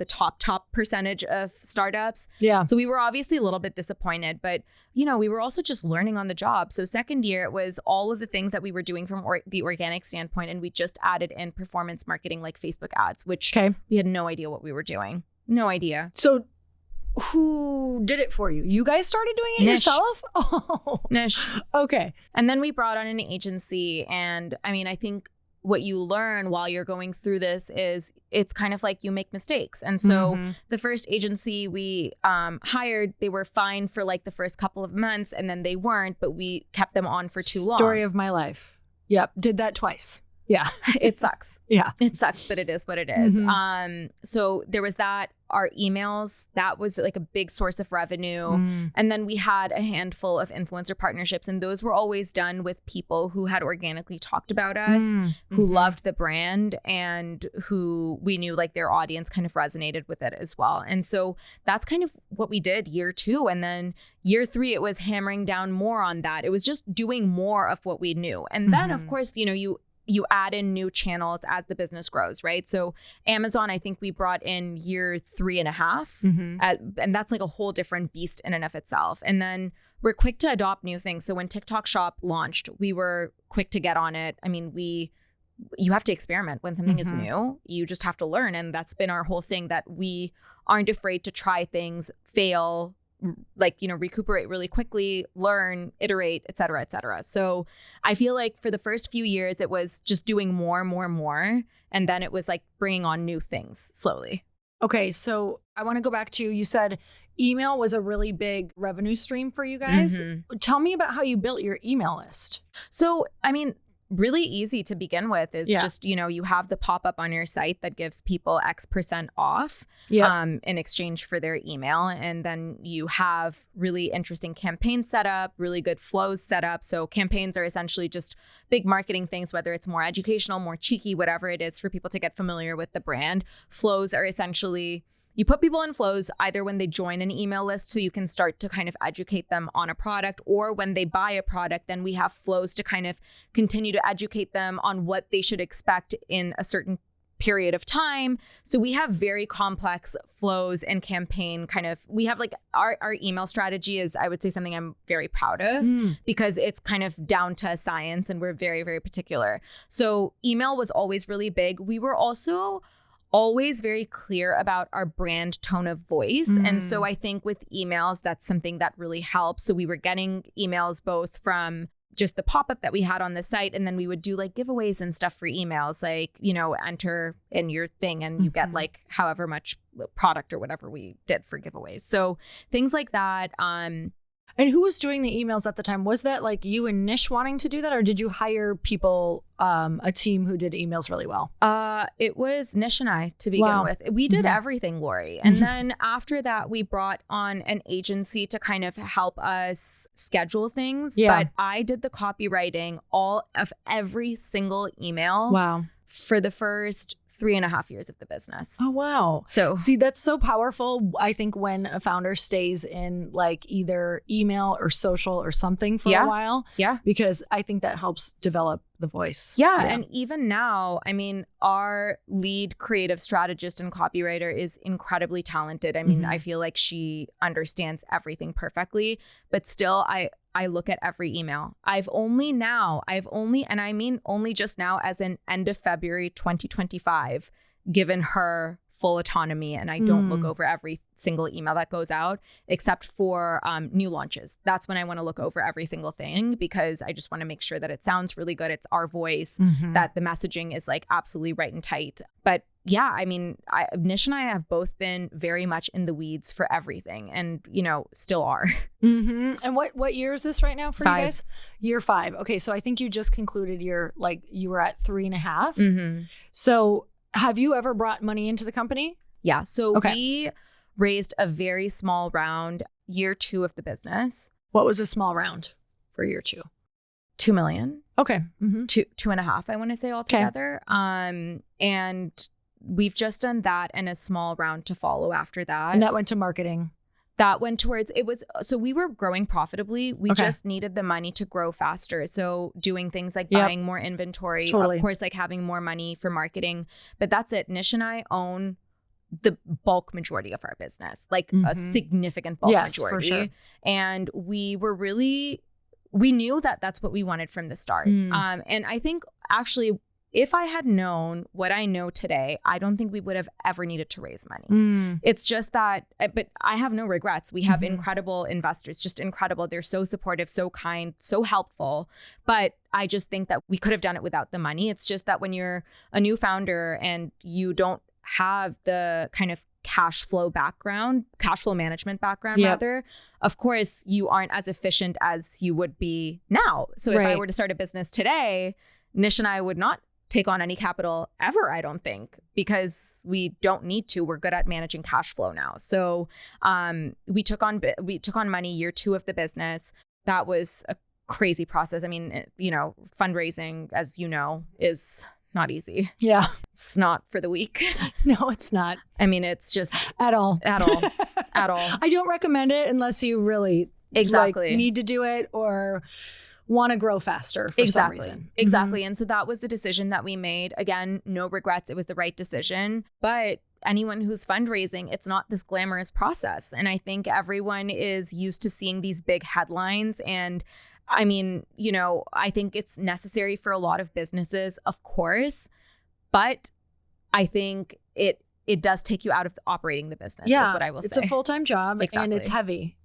Speaker 1: top percentage of startups. Yeah. So we were obviously a little bit disappointed, but we were also just learning on the job. So second year, it was all of the things that we were doing from the organic standpoint. And we just added in performance marketing like Facebook ads, which we had no idea what we were doing. No idea.
Speaker 2: So who did it for you? You guys started doing it yourself? Oh,
Speaker 1: Niche.
Speaker 2: Okay.
Speaker 1: And then we brought on an agency. And I think what you learn while you're going through this is it's kind of like you make mistakes. And so the first agency we hired, they were fine for like the first couple of months, and then they weren't, but we kept them on for too long.
Speaker 2: Story of my life. Yep. Did that twice. Yeah.
Speaker 1: It sucks.
Speaker 2: Yeah.
Speaker 1: It sucks, but it is what it is. So there was that. Our emails, that was like a big source of revenue. And then we had a handful of influencer partnerships, and those were always done with people who had organically talked about us, who loved the brand, and who we knew like their audience kind of resonated with it as well. And so that's kind of what we did year 2. And then year 3, it was hammering down more on that. It was just doing more of what we knew. And then of course, you add in new channels as the business grows, right? So Amazon, I think we brought in year 3.5, and that's like a whole different beast in and of itself. And then we're quick to adopt new things. So when TikTok Shop launched, we were quick to get on it. You have to experiment when something is new. You just have to learn. And that's been our whole thing, that we aren't afraid to try things, fail, recuperate really quickly, learn, iterate, et cetera, et cetera. So I feel like for the first few years, it was just doing more. And then it was like bringing on new things slowly.
Speaker 2: Okay. So I want to go back to, you said email was a really big revenue stream for you guys. Tell me about how you built your email list.
Speaker 1: So, really easy to begin with is just, you have the pop-up on your site that gives people X% off in exchange for their email. And then you have really interesting campaigns set up, really good flows set up. So campaigns are essentially just big marketing things, whether it's more educational, more cheeky, whatever it is for people to get familiar with the brand. Flows are essentially, you put people in flows either when they join an email list, so you can start to kind of educate them on a product, or when they buy a product, then we have flows to kind of continue to educate them on what they should expect in a certain period of time. So we have very complex flows and campaign we have like our email strategy is, I would say, something I'm very proud of because it's kind of down to science, and we're very, very particular. So email was always really big. We were also always very clear about our brand tone of voice. And so I think with emails, that's something that really helps. So we were getting emails both from just the pop-up that we had on the site, and then we would do like giveaways and stuff for emails, like, enter in your thing and you get like however much product or whatever we did for giveaways. So things like that.
Speaker 2: And who was doing the emails at the time? Was that like you and Nish wanting to do that, or did you hire people, a team who did emails really well?
Speaker 1: It was Nish and I to begin with. We did everything, Lori. And then after that, we brought on an agency to kind of help us schedule things. Yeah. But I did the copywriting all of every single email.
Speaker 2: Wow.
Speaker 1: For the first 3.5 years of the business.
Speaker 2: Oh, wow.
Speaker 1: So
Speaker 2: see, that's so powerful. I think when a founder stays in like either email or social or something for a while.
Speaker 1: Yeah.
Speaker 2: Because I think that helps develop the voice.
Speaker 1: Yeah. And even now, our lead creative strategist and copywriter is incredibly talented. I feel like she understands everything perfectly, but still I look at every email. I've only just now, as in end of February 2025, given her full autonomy, and I don't look over every single email that goes out except for new launches. That's when I want to look over every single thing, because I just want to make sure that it sounds really good. It's our voice, that the messaging is like absolutely right and tight. But yeah, I mean, Nish and I have both been very much in the weeds for everything, and, you know, still are.
Speaker 2: And what year is this right now for you guys? Year 5. Okay. So I think you just concluded you were at 3.5. So have you ever brought money into the company?
Speaker 1: Yeah. So we raised a very small round year 2 of the business.
Speaker 2: What was a small round for year 2?
Speaker 1: 2 million.
Speaker 2: Okay.
Speaker 1: 2.5, I want to say altogether. And we've just done that and a small round to follow after that.
Speaker 2: And that went to marketing.
Speaker 1: That went towards, so we were growing profitably. We just needed the money to grow faster. So doing things like buying more inventory, of course, like having more money for marketing. But that's it. Nish and I own the bulk majority of our business, like a significant bulk majority. For sure. And we knew that that's what we wanted from the start. And I think actually, if I had known what I know today, I don't think we would have ever needed to raise money. It's just that, but I have no regrets. We have incredible investors, just incredible. They're so supportive, so kind, so helpful. But I just think that we could have done it without the money. It's just that when you're a new founder and you don't have the kind of cash flow management background, rather, of course, you aren't as efficient as you would be now. So if I were to start a business today, Nish and I would not take on any capital ever, I don't think, because we don't need to. We're good at managing cash flow now. So we took on money year 2 of the business. That was a crazy process. I mean, you know, fundraising, as you know, is not easy. Yeah. It's not for the weak.
Speaker 2: No, it's not.
Speaker 1: I mean, it's just
Speaker 2: at all.
Speaker 1: I
Speaker 2: don't recommend it unless you really need to do it or want to grow faster for some reason.
Speaker 1: Exactly. And so that was the decision that we made. Again, no regrets. It was the right decision. But anyone who's fundraising, it's not this glamorous process. And I think everyone is used to seeing these big headlines. And I mean, you know, I think it's necessary for a lot of businesses, of course. But I think it does take you out of operating the business, is what I will say.
Speaker 2: It's a full-time job and it's heavy.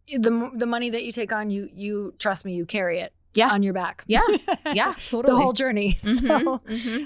Speaker 2: The money that you take on, you trust me, you carry it on your back.
Speaker 1: Yeah, totally.
Speaker 2: The whole journey.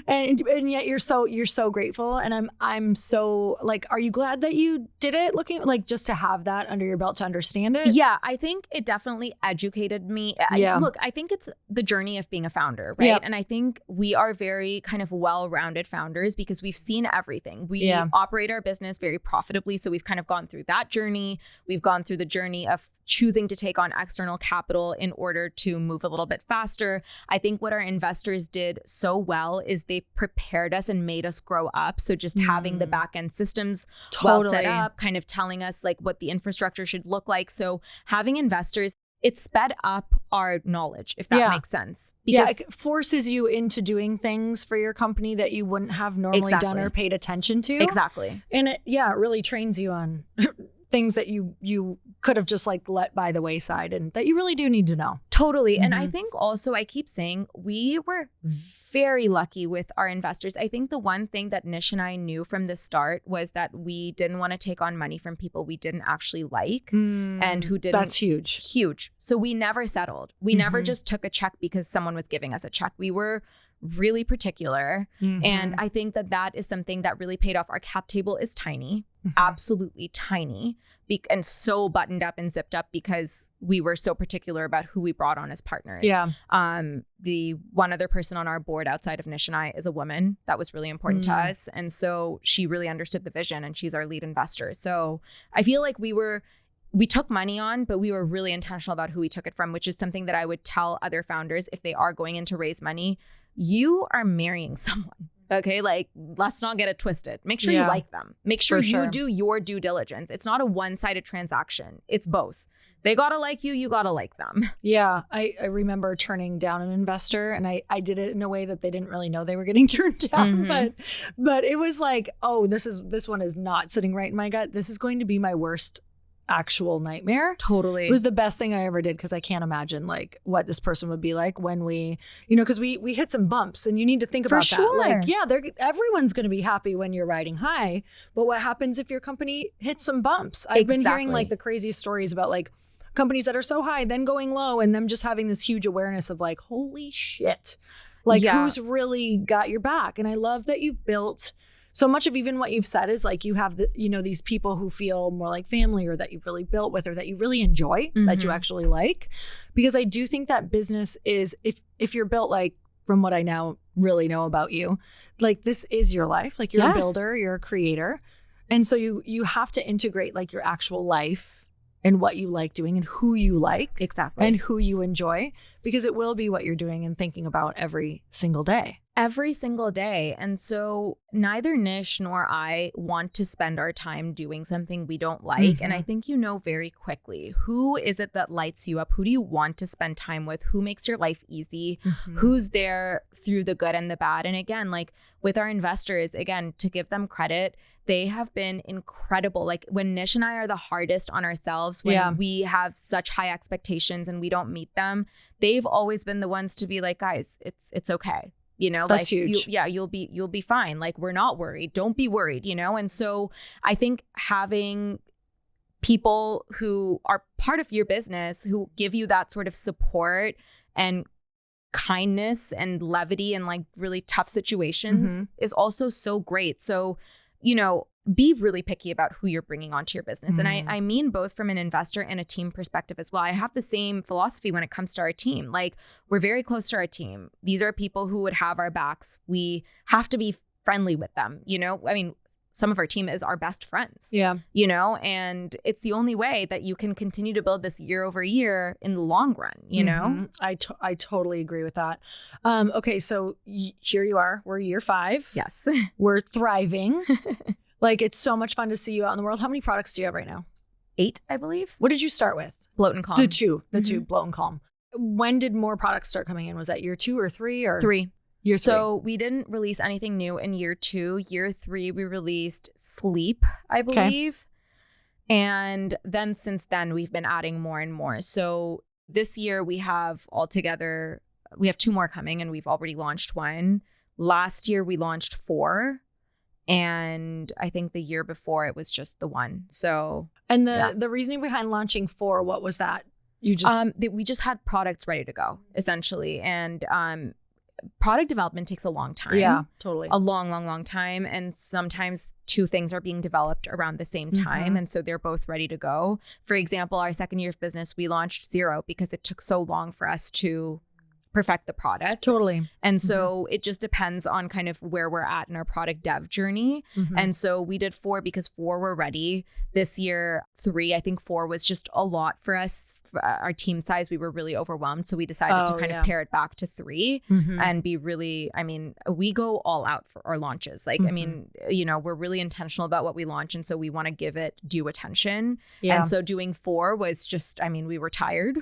Speaker 2: And yet you're so grateful, and I'm so like, are you glad that you did it? Looking like just to have that under your belt to understand it.
Speaker 1: Yeah, I think it definitely educated me. Look, I think it's the journey of being a founder, right? And I think we are very kind of well-rounded founders because we've seen everything. We operate our business very profitably, so we've kind of gone through that journey. We've gone through the journey of choosing to take on external capital in order to move a little bit faster. I think what our investors did so well is they prepared us and made us grow up. So just having the back end systems well set up, kind of telling us like what the infrastructure should look like. So having investors, it sped up our knowledge, if that makes sense.
Speaker 2: Because it forces you into doing things for your company that you wouldn't have normally done or paid attention to.
Speaker 1: Exactly.
Speaker 2: And it really trains you on things that you could have just like let by the wayside and that you really do need to know.
Speaker 1: Totally. And I think also, I keep saying, we were very lucky with our investors. I think the one thing that Nish and I knew from the start was that we didn't want to take on money from people we didn't actually like and who didn't.
Speaker 2: That's huge.
Speaker 1: Huge. So we never settled. We never just took a check because someone was giving us a check. We were really particular. And I think that is something that really paid off. Our cap table is tiny, absolutely tiny, and so buttoned up and zipped up because we were so particular about who we brought on as partners. The one other person on our board outside of Nish and I is a woman. That was really important to us. And so she really understood the vision, and she's our lead investor. So I feel like we took money on, but we were really intentional about who we took it from, which is something that I would tell other founders if they are going in to raise money. You are marrying someone. Okay, like, let's not get it twisted. Make sure you like them. Make sure you do your due diligence. It's not a one-sided transaction. It's both. They gotta like you, you gotta like them.
Speaker 2: Yeah, I remember turning down an investor, and I did it in a way that they didn't really know they were getting turned down. But it was like, oh, this one is not sitting right in my gut. This is going to be my worst actual nightmare.
Speaker 1: Totally.
Speaker 2: It was the best thing I ever did because I can't imagine like what this person would be like when we, you know, because we hit some bumps and you need to think about that. Like, yeah, everyone's going to be happy when you're riding high, but what happens if your company hits some bumps? I've been hearing like the craziest stories about like companies that are so high, then going low, and them just having this huge awareness of like, holy shit, like who's really got your back? And I love that you've built so much of even what you've said is like you have the, you know, these people who feel more like family or that you've really built with or that you really enjoy, that you actually like. Because I do think that business is, if you're built like, from what I now really know about you, like this is your life. Like you're a builder, you're a creator. And so you have to integrate like your actual life and what you like doing and who you like.
Speaker 1: Exactly.
Speaker 2: And who you enjoy, because it will be what you're doing and thinking about every single day.
Speaker 1: Every single day. And so neither Nish nor I want to spend our time doing something we don't like. And I think you know very quickly, who is it that lights you up? Who do you want to spend time with? Who makes your life easy? Who's there through the good and the bad? And again, like with our investors, again, to give them credit, they have been incredible. Like when Nish and I are the hardest on ourselves, when we have such high expectations and we don't meet them, they've always been the ones to be like, guys, it's okay. You know,
Speaker 2: that's
Speaker 1: like
Speaker 2: huge.
Speaker 1: You'll be fine. Like we're not worried. Don't be worried, you know? And so I think having people who are part of your business, who give you that sort of support and kindness and levity in like really tough situations is also so great. So, you know, be really picky about who you're bringing onto your business. And I mean both from an investor and a team perspective as well. I have the same philosophy when it comes to our team. Like we're very close to our team. These are people who would have our backs. We have to be friendly with them. You know, I mean, some of our team is our best friends. Yeah. You know, and it's the only way that you can continue to build this year over year in the long run, you know?
Speaker 2: I totally agree with that. Okay. So here you are. We're year 5.
Speaker 1: Yes.
Speaker 2: We're thriving. Like, it's so much fun to see you out in the world. How many products do you have right now?
Speaker 1: 8, I believe.
Speaker 2: What did you start with?
Speaker 1: Bloat and Calm.
Speaker 2: The two, Bloat and Calm. When did more products start coming in? Was that year 2 or 3 or?
Speaker 1: 3.
Speaker 2: Year 3.
Speaker 1: So we didn't release anything new in year 2. Year 3, we released Sleep, I believe. Okay. And then since then, we've been adding more and more. So this year we have 2 more coming, and we've already launched 1. Last year we launched 4. And I think the year before it was just the 1. So,
Speaker 2: and the reasoning behind launching 4, what was that? You just
Speaker 1: we just had products ready to go, essentially. And product development takes a long time.
Speaker 2: Yeah, totally.
Speaker 1: A long time. And sometimes 2 things are being developed around the same time. And so they're both ready to go. For example, our second year of business, we launched 0 because it took so long for us to perfect the product.
Speaker 2: Totally.
Speaker 1: And so it just depends on kind of where we're at in our product dev journey. And so we did 4 because 4 were ready. This year, 3, I think 4 was just a lot for us. For our team size, we were really overwhelmed. So we decided to kind of pare it back to 3 and be really, I mean, we go all out for our launches. Like, I mean, you know, we're really intentional about what we launch. And so we want to give it due attention. Yeah. And so doing 4 was just, I mean, we were tired.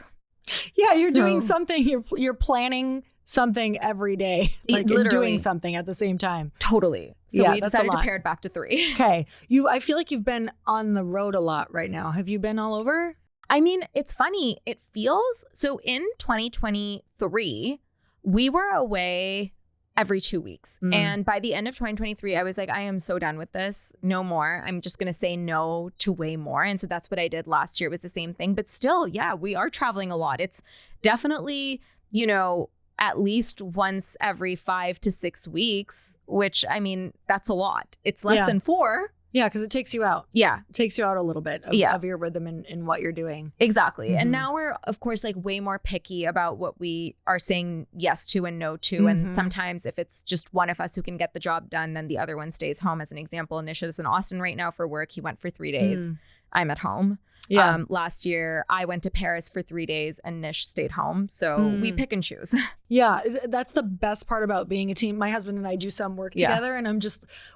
Speaker 2: Yeah, you're doing something. You're planning something every day, like literally doing something at the same time.
Speaker 1: Totally. So we decided to pare it back to 3.
Speaker 2: Okay. I feel like you've been on the road a lot right now. Have you been all over?
Speaker 1: I mean, it's funny. It feels so. In 2023, we were away every 2 weeks. And by the end of 2023, I was like, I am so done with this. No more. I'm just going to say no to way more. And so that's what I did last year. It was the same thing. But still, yeah, we are traveling a lot. It's definitely, you know, at least once every 5 to 6 weeks, which, I mean, that's a lot. It's less than 4.
Speaker 2: Yeah, because it takes you out.
Speaker 1: Yeah.
Speaker 2: It takes you out a little bit of your rhythm in what you're doing.
Speaker 1: Exactly. And now we're, of course, like way more picky about what we are saying yes to and no to. And sometimes if it's just one of us who can get the job done, then the other one stays home. As an example, Nish is in Austin right now for work. He went for 3 days. I'm at home. Yeah. Last year, I went to Paris for 3 days and Nish stayed home. So we pick and choose.
Speaker 2: Yeah. That's the best part about being a team. My husband and I do some work together and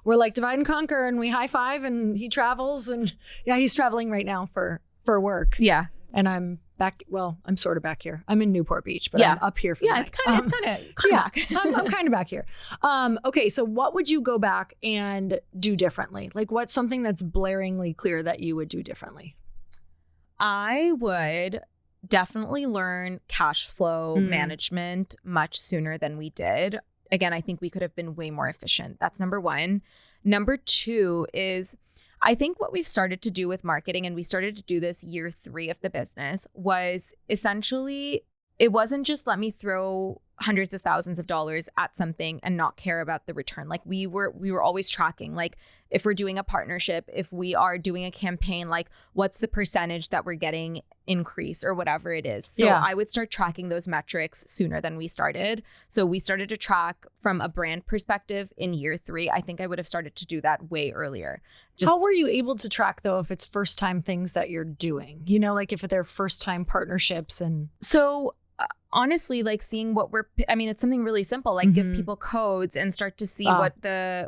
Speaker 2: we're like divide and conquer and we high five and he travels and he's traveling right now for work.
Speaker 1: Yeah.
Speaker 2: And I'm back. Well, I'm sort of back here. I'm in Newport Beach, but I'm up here for the night.
Speaker 1: It's kind of back.
Speaker 2: I'm kind of back here. Okay. So what would you go back and do differently? Like what's something that's blaringly clear that you would do differently?
Speaker 1: I would definitely learn cash flow management much sooner than we did. Again, I think we could have been way more efficient. That's number one. Number two is I think what we've started to do with marketing, and we started to do this year 3 of the business, was essentially, it wasn't just let me throw hundreds of thousands of dollars at something and not care about the return. Like we were always tracking, like if we're doing a partnership, if we are doing a campaign, like what's the percentage that we're getting increase or whatever it is. So I would start tracking those metrics sooner than we started. So we started to track from a brand perspective in year 3. I think I would have started to do that way earlier.
Speaker 2: How were you able to track though, if it's first time things that you're doing, you know, like if they're first time partnerships? And
Speaker 1: so honestly, like seeing it's something really simple, like give people codes and start to see what the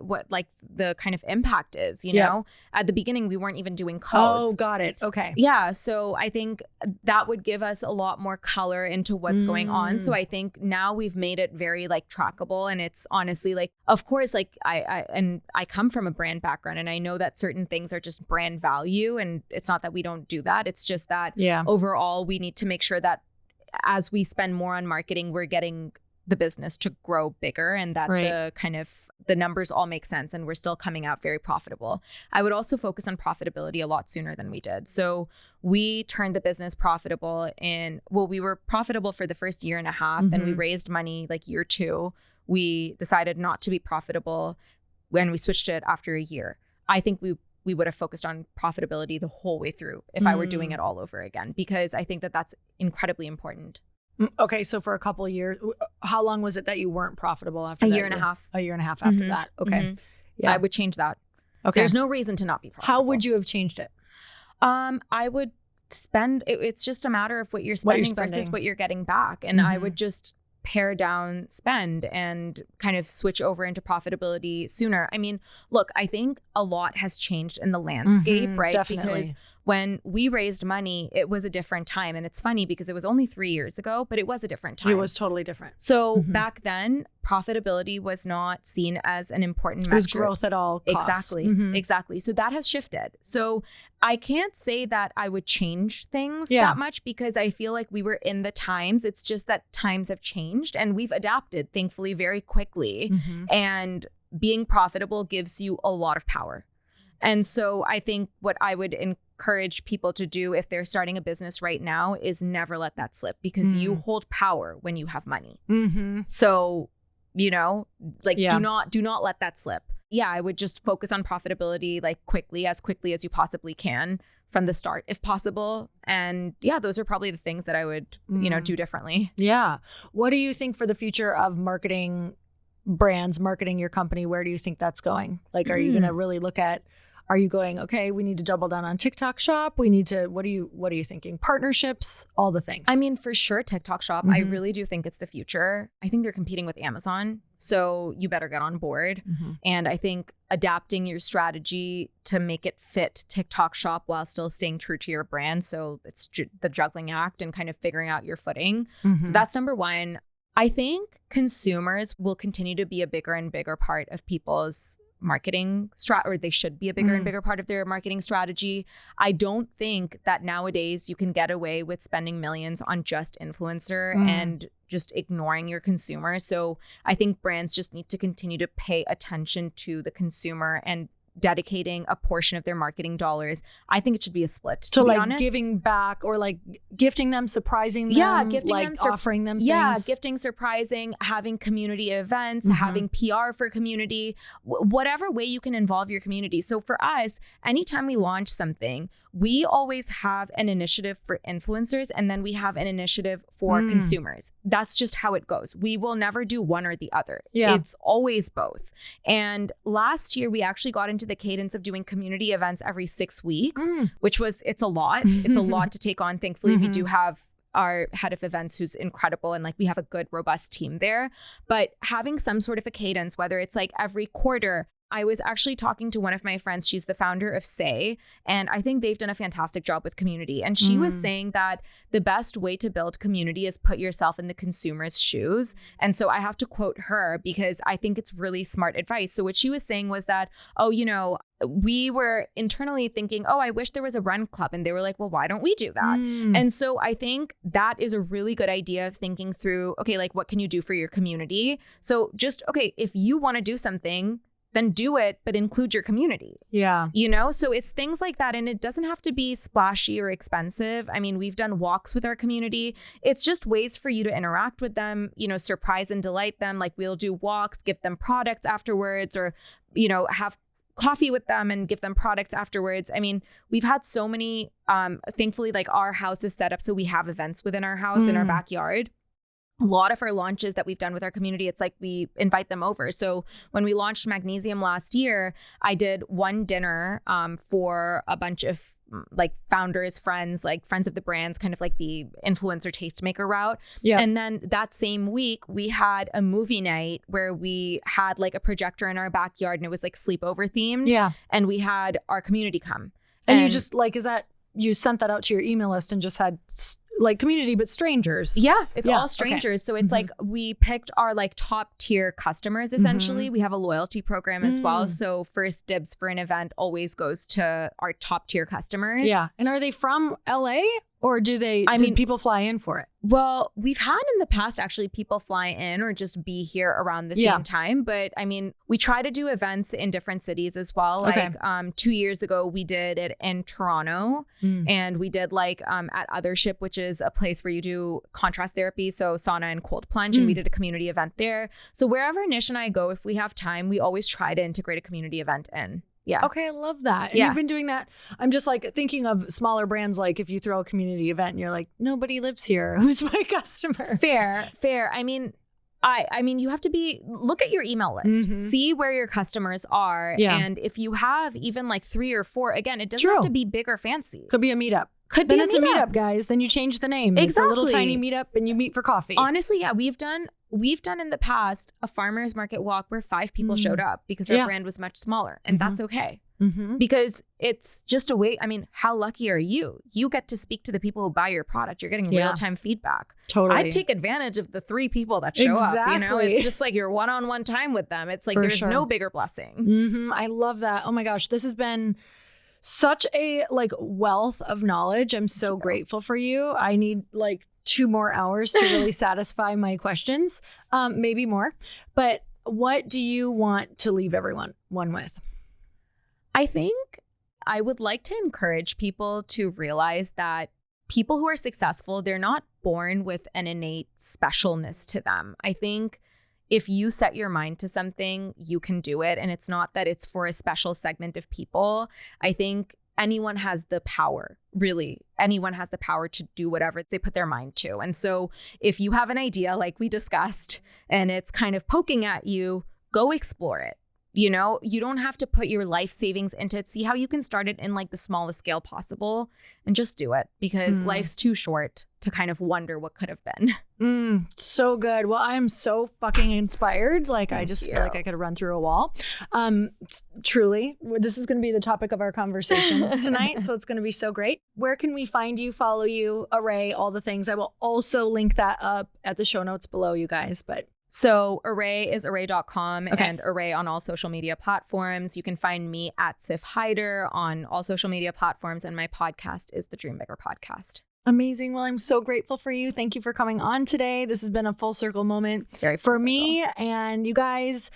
Speaker 1: kind of impact is, you know. At the beginning, we weren't even doing codes.
Speaker 2: Oh, got it. Okay.
Speaker 1: Yeah. So I think that would give us a lot more color into what's going on. So I think now we've made it very like trackable, and it's honestly like, of course, like I come from a brand background, and I know that certain things are just brand value, and it's not that we don't do that. It's just that overall we need to make sure that as we spend more on marketing, we're getting the business to grow bigger, and that the numbers all make sense, and we're still coming out very profitable. I would also focus on profitability a lot sooner than we did. So we turned the business profitable we were profitable for the first year and a half. Then we raised money like year 2. We decided not to be profitable when we switched it after a year. I think we would have focused on profitability the whole way through if I were doing it all over again, because I think that that's incredibly important.
Speaker 2: Okay. So for a couple of years, how long was it that you weren't profitable after
Speaker 1: that?
Speaker 2: A
Speaker 1: year and a half
Speaker 2: after that. Okay.
Speaker 1: Yeah. I would change that. Okay. There's no reason to not be profitable.
Speaker 2: How would you have changed it?
Speaker 1: I would spend, it's just a matter of what you're spending versus what you're getting back. And I would just pare down spend and kind of switch over into profitability sooner. I mean, look, I think a lot has changed in the landscape, right?
Speaker 2: Definitely.
Speaker 1: Because when we raised money, it was a different time. And it's funny because it was only 3 years ago, but it was a different time.
Speaker 2: It was totally different.
Speaker 1: So back then, profitability was not seen as an important metric.
Speaker 2: It was growth at all costs.
Speaker 1: Exactly. So that has shifted. So I can't say that I would change things that much, because I feel like we were in the times. It's just that times have changed, and we've adapted, thankfully, very quickly. And being profitable gives you a lot of power. And so I think what I would encourage people to do if they're starting a business right now is never let that slip, because you hold power when you have money. So, you know, like do not let that slip. Yeah, I would just focus on profitability like quickly as you possibly can from the start, if possible. And yeah, those are probably the things that I would, do differently.
Speaker 2: Yeah. What do you think for the future of marketing brands, marketing your company? Where do you think that's going? Like, are you going to really look at, are you going, okay, we need to double down on TikTok Shop? We need to, what are you thinking? Partnerships, all the things.
Speaker 1: I mean, for sure, TikTok Shop, I really do think it's the future. I think they're competing with Amazon. So you better get on board. And I think adapting your strategy to make it fit TikTok Shop while still staying true to your brand. So it's the juggling act and kind of figuring out your footing. So that's number one. I think consumers will continue to be a bigger and bigger part of people's marketing or they should be a bigger and bigger part of their marketing strategy. I don't think that nowadays you can get away with spending millions on just influencer and just ignoring your consumer. So I think brands just need to continue to pay attention to the consumer and dedicating a portion of their marketing dollars. I think it should be a split, to be
Speaker 2: like
Speaker 1: honest.
Speaker 2: Giving back, or like gifting them, surprising them, offering them things.
Speaker 1: Yeah, gifting, surprising, having community events, having PR for community, whatever way you can involve your community. So for us, anytime we launch something, we always have an initiative for influencers, and then we have an initiative for consumers. That's just how it goes. We will never do one or the other. Yeah. It's always both. And last year, we actually got into the cadence of doing community events every 6 weeks, which it's a lot. It's a lot to take on. Thankfully, we do have our head of events who's incredible, and like we have a good, robust team there. But having some sort of a cadence, whether it's like every quarter, I was actually talking to one of my friends. She's the founder of Say, and I think they've done a fantastic job with community. And she was saying that the best way to build community is put yourself in the consumer's shoes. And so I have to quote her because I think it's really smart advice. So what she was saying was that, we were internally thinking, I wish there was a run club. And they were like, well, why don't we do that? And so I think that is a really good idea of thinking through, okay, like what can you do for your community? So just, if you want to do something, then do it, but include your community. Yeah. So it's things like that. And it doesn't have to be splashy or expensive. I mean, we've done walks with our community. It's just ways for you to interact with them, surprise and delight them. Like we'll do walks, give them products afterwards, or, have coffee with them and give them products afterwards. I mean, we've had so many, thankfully, like our house is set up so we have events within our house in our backyard. A lot of our launches that we've done with our community, it's like we invite them over. So when we launched Magnesium last year, I did one dinner for a bunch of like founders, friends of the brands, kind of like the influencer tastemaker route. Yeah. And then that same week, we had a movie night where we had like a projector in our backyard and it was like sleepover themed. Yeah. And we had our community come.
Speaker 2: And you just like, you sent that out to your email list and just had like community, but strangers.
Speaker 1: Yeah, it's all strangers. Okay. So it's like we picked our like top tier customers, essentially. We have a loyalty program as well. So first dibs for an event always goes to our top tier customers.
Speaker 2: Yeah. And are they from LA or did people fly in for it?
Speaker 1: Well, we've had in the past actually people fly in or just be here around the same time. But I mean, we try to do events in different cities as well. Okay. Like 2 years ago, we did it in Toronto and we did like at Othership, which is a place where you do contrast therapy. So sauna and cold plunge. And we did a community event there. So wherever Nish and I go, if we have time, we always try to integrate a community event in. Yeah.
Speaker 2: Okay, I love that. And you've been doing that. I'm just like thinking of smaller brands, like if you throw a community event and you're like, nobody lives here. Who's my customer?
Speaker 1: Fair. I mean, you have to look at your email list, see where your customers are. Yeah. And if you have even like 3 or 4, again, it doesn't have to be big or fancy.
Speaker 2: Could be a meetup. Then it's a meetup, guys. Then you change the name. Exactly. It's a little tiny meetup and you meet for coffee.
Speaker 1: Honestly, yeah, we've done in the past a farmer's market walk where 5 people showed up because our brand was much smaller. And that's okay. Because it's just a way. I mean, how lucky are you? You get to speak to the people who buy your product. You're getting real-time feedback. Totally. I'd take advantage of the 3 people that show up. It's just like your one-on-one time with them. It's like there's no bigger blessing.
Speaker 2: I love that. Oh my gosh, this has been such a like wealth of knowledge. I'm so grateful for you. I need like 2 more hours to really satisfy my questions, maybe more. But what do you want to leave everyone with?
Speaker 1: I think I would like to encourage people to realize that people who are successful, they're not born with an innate specialness to them. I think if you set your mind to something, you can do it. And it's not that it's for a special segment of people. I think anyone has the power, really. Anyone has the power to do whatever they put their mind to. And so if you have an idea like we discussed and it's kind of poking at you, go explore it. You don't have to put your life savings into it. See how you can start it in like the smallest scale possible and just do it because life's too short to kind of wonder what could have been.
Speaker 2: So good. Well, I'm so fucking inspired. Like I just feel like I could run through a wall. Truly, this is going to be the topic of our conversation tonight. So it's going to be so great. Where can we find you, follow you, Arrae, all the things? I will also link that up at the show notes below, you guys.
Speaker 1: So Arrae is arrae.com and Arrae on all social media platforms. You can find me at Siff Haider on all social media platforms. And my podcast is the Dream Bigger Podcast.
Speaker 2: Amazing. Well, I'm so grateful for you. Thank you for coming on today. This has been a full circle moment for me and you guys.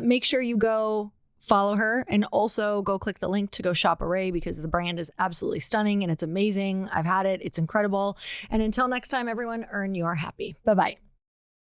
Speaker 2: Make sure you go follow her and also go click the link to go shop Arrae because the brand is absolutely stunning and it's amazing. I've had it. It's incredible. And until next time, everyone, earn your happy. Bye-bye.